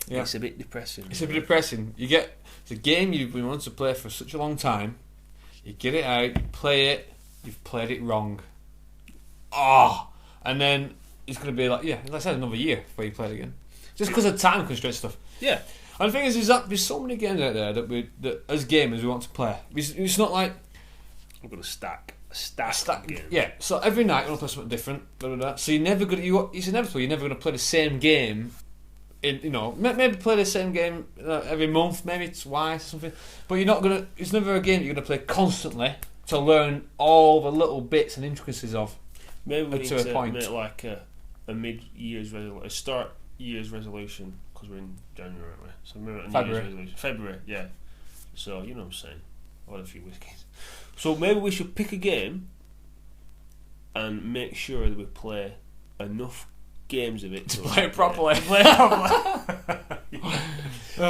it's a bit depressing. It's a bit depressing. It's a game you've been wanting to play for such a long time. You get it out, you play it, you've played it wrong. And then it's going to be like I said, another year before you play it again. Just because of time constraint stuff. Yeah. And the thing is that there's so many games out there that as gamers we want to play. It's not like I've got a stack game. Yeah, so every night you want to play something different. So you're never going to. It's inevitable. You're never going to play the same game. Maybe play the same game every month, maybe twice or something. But you're not going to. It's never a game you're going to play constantly to learn all the little bits and intricacies of. Maybe we need to make like a mid-year's resolution, a start year's resolution, because we're in January, aren't we? So maybe February. February, yeah. So you know what I'm saying. I've had a few whiskies. So maybe we should pick a game and make sure that we play enough games of it to play it properly. But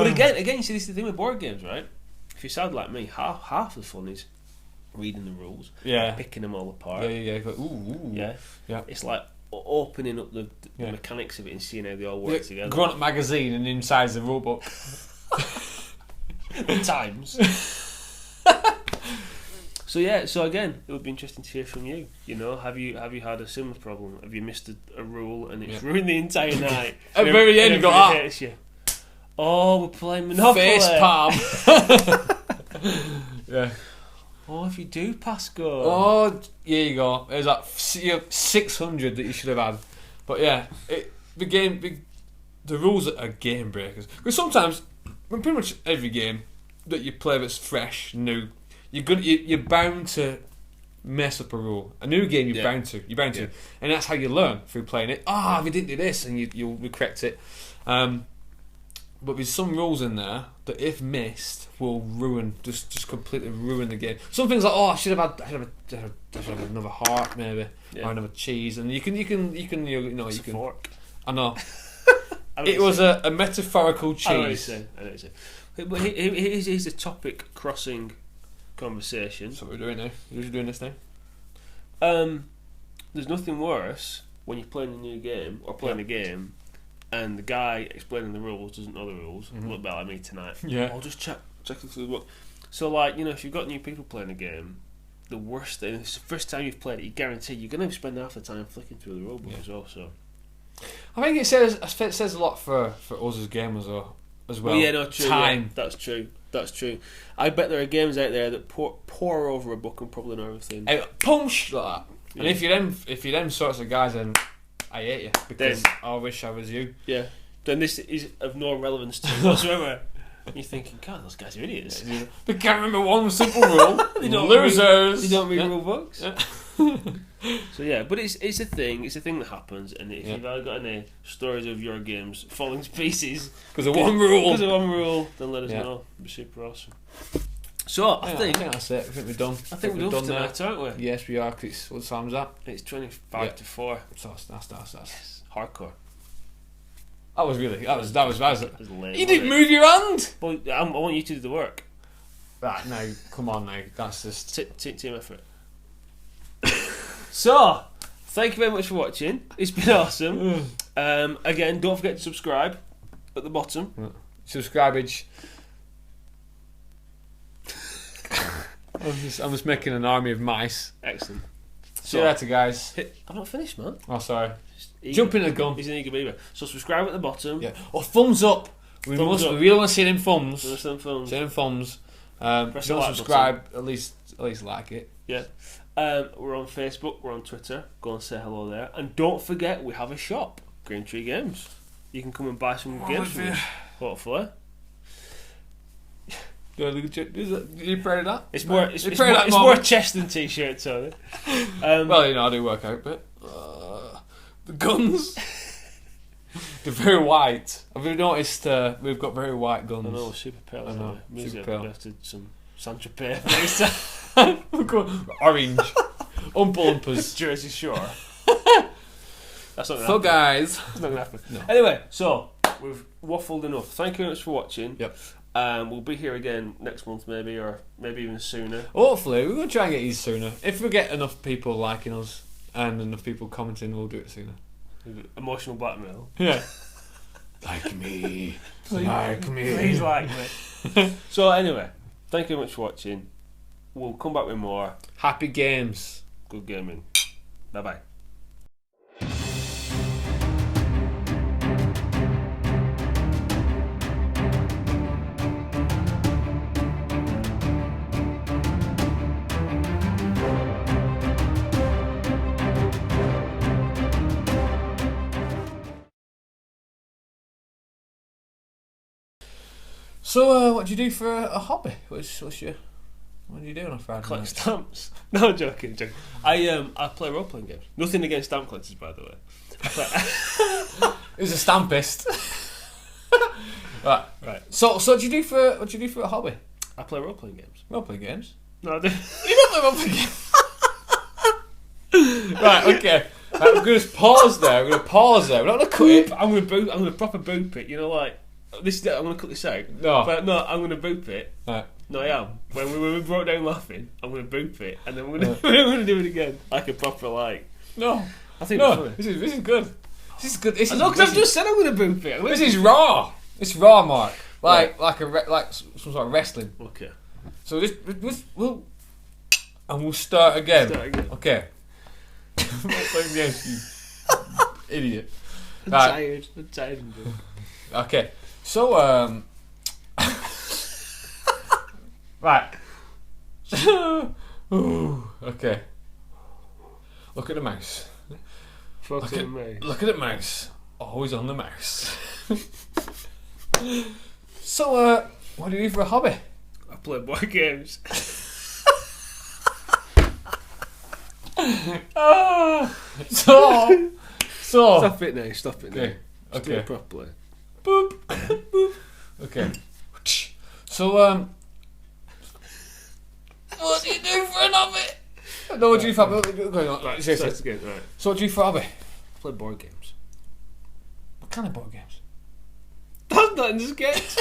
again, you see, this is the thing with board games, right? If you sound like me, half the fun is reading the rules, picking them all apart. Yeah. Ooh. Yeah. It's like opening up the mechanics of it and seeing how they all work together. Growing Up magazine and inside the rulebook. Times. So again, it would be interesting to hear from you. Have you had a similar problem? Have you missed a rule and it's ruined the entire night? At the very end, you go, hates you. Oh, we're playing Monopoly. Face palm. Yeah. Oh, if you do pass go. Oh, here you go. There's like 600 that you should have had. But yeah, the rules are game breakers. Because sometimes, when pretty much every game that you play that's fresh, new, you're bound to mess up a rule. A new game, you're bound to, and that's how you learn through playing it. If you didn't do this, and you'll correct it. But there's some rules in there that, if missed, will ruin, just completely ruin the game. Some things like, I should have had another heart, maybe, or another cheese, and you can fork. I know. It was a metaphorical cheese. I know what you're saying. But here's a topic crossing conversation. That's what we're doing now. We're doing this now. There's nothing worse when you're playing a new game or playing a game, and the guy explaining the rules doesn't know the rules. A little bit like me tonight. Yeah. I'll just check through the book. So if you've got new people playing a game, the worst thing, it's the first time you've played it, you guarantee you're going to spend half the time flicking through the rulebook as well. So I think it says a lot for us as gamers as well. True. Time. Yeah, that's true. I bet there are games out there that pour over a book and probably know everything. Punch like that. Yeah. And if you're them sorts of guys, then I hate you, because I wish I was you. Yeah. Then this is of no relevance to you whatsoever. You're thinking, God, those guys are idiots. They can't remember one simple rule. They don't Losers. They don't read Yeah. rule books. Yeah. So yeah, but it's a thing. It's a thing that happens. And if Yeah. you've ever got any stories of your games falling to pieces Because of one rule. because of one rule, then let us Yeah. know. It'd be super awesome. So I think that's it. I think we're done. I think we're done for tonight, aren't we? Yes, we are. 'Cause it's, what time's that? It's 25 to 4. So that's. Yes. Hardcore. That was really. That was. That was lame, You didn't wasn't it? move your hand. Well, I want you to do the work. Right, no, come on now. That's just. Team effort. So, thank you very much for watching. It's been awesome. Again, don't forget to subscribe at the bottom. Subscribage. I'm just making an army of mice. Excellent. See you later, guys. I'm not finished, man. Oh, sorry. Jumping the gun. He's an eager beaver. So subscribe at the bottom. Yeah. Oh, thumbs up. We Thumbs up. We really want to see them thumbs. Some films. See them thumbs. Press the Don't like subscribe. At least like it. Yeah. We're on Facebook. We're on Twitter. Go and say hello there. And don't forget, we have a shop, Green Tree Games. You can come and buy some games from us. Hopefully. You proud of that? It's more. It's proud of that more moment? a chest and t-shirt, Tony. Well, I do work out, but the guns. They're very white. Have you noticed we've got very white guns? I know, super pale. I know, super pale. After some Saint-Tropez. Orange. Umpa-lumpas. Jersey Shore. That's not going to So happen. guys. It's not going to happen. No. Anyway, so we've waffled enough. Thank you very much for watching. Yep. We'll be here again next month, maybe, or maybe even sooner. Hopefully, we're going to try and get these sooner. If we get enough people liking us and enough people commenting, we'll do it sooner. Emotional blackmail. Yeah. Like me. Like me. Please like me. So anyway, thank you very much for watching. We'll come back with more Happy games. good gaming. Bye bye. So, what do you do for a hobby? What do you do on a Friday Collect night? stamps. No, joking. I play role playing games. Nothing against stamp collectors, by the way. He's a stampist. Right. So what do you do for a hobby? I play role playing games. Role playing games. No, I do. You don't play role playing games. Right. Okay. Right, we're going to pause there. We're not going to cut it. I'm gonna proper boop it. You know, like this. I'm gonna cut this out. No. But no, I'm gonna boop it. Right. No, I am. When we broke down laughing, I'm gonna boop it, and then we're gonna do it again, like a proper like. No. I think it's No. funny. This is good. This is good. I know, because I've just said I'm gonna boop it. This is raw. It's raw, Mark. Like some sort of wrestling. Okay. So we'll start again. Okay. I'm not playing games, you idiot. I'm Right. tired of doing it. Okay. So right. Ooh, okay. Look at the mouse. Focus on me. Look at the mouse. Always on the mouse. So what do you do for a hobby? I play board games. So Stop it now. Stop it now. Okay. Just do it Okay. properly. Boop. Boop. Okay. So what do you do for an hobby? No, what do you do for a hobby? Right, Seriously. start again. Right. So what do you do for a hobby? Play board games. What kind of board games? That's not in the sketch.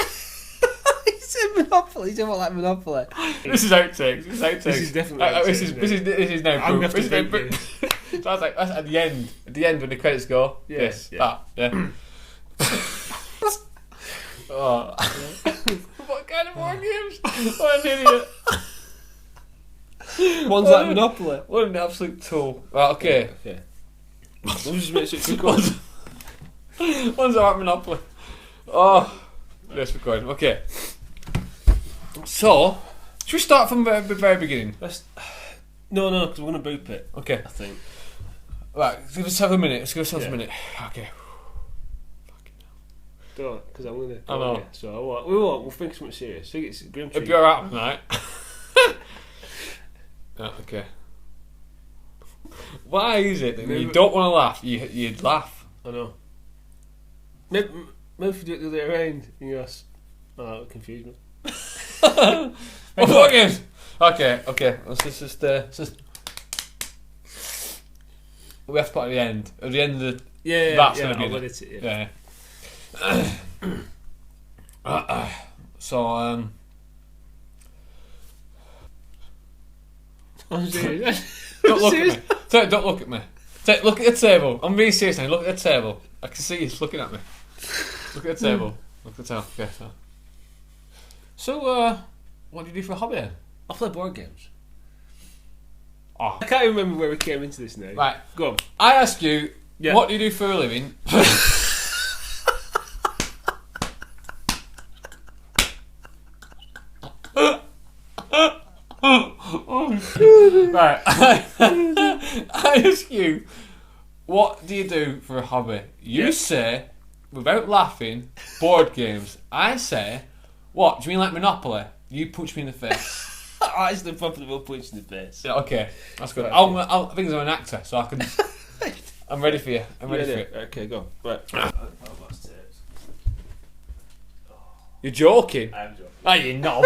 He said Monopoly. He said what, like Monopoly. This is outtakes. This is definitely This is now I'm proof. gonna have to This is now beep proof. So I was like, that's at the end. At the end when the credits go. Yeah, Yes. yeah. That. Yeah. Oh. What kind of board games? What an idiot. One's like Monopoly. What an absolute tool. Right, okay. Okay. We'll just make sure it's recorded. One's like Monopoly. Oh. Let's record. Okay. So, should we start from the very beginning? No, because we're going to boop it, Okay. I think. Right, give us a minute. Let's give ourselves Yeah. a minute. Okay. Fucking Don't, because I'm going to. I know. Yeah, so we won't. We'll think of something serious. Think it's Grim Tree. If you're out tonight. Okay. Why is it that when you don't want to laugh, you'd laugh? I know. Maybe if you do it the other way around, and you ask, oh, that would confuse me. What games? Okay. Let's just we have to put it at the end. At the end of the that's gonna be I'll the, edit it, yeah. So I'm serious. don't look at me. Don't look at me. Look at the table. I'm being serious now. Look at the table. I can see you looking at me. Look at the table. Look at the table. Okay. So what do you do for a hobby then? I play board games. Oh. I can't remember where we came into this now. Right. Go on. I ask you, Yeah. what do you do for a living? Right. I ask you, what do you do for a hobby? You say, without laughing, board games. I say, what? Do you mean like Monopoly? You punch me in the face. That's the profitable punch in the face. Yeah, okay, that's good. Right, I think I'm an actor, so I can. I'm ready for you. I'm ready for it. Okay, go. Right. You're joking? I'm joking. Are you knob?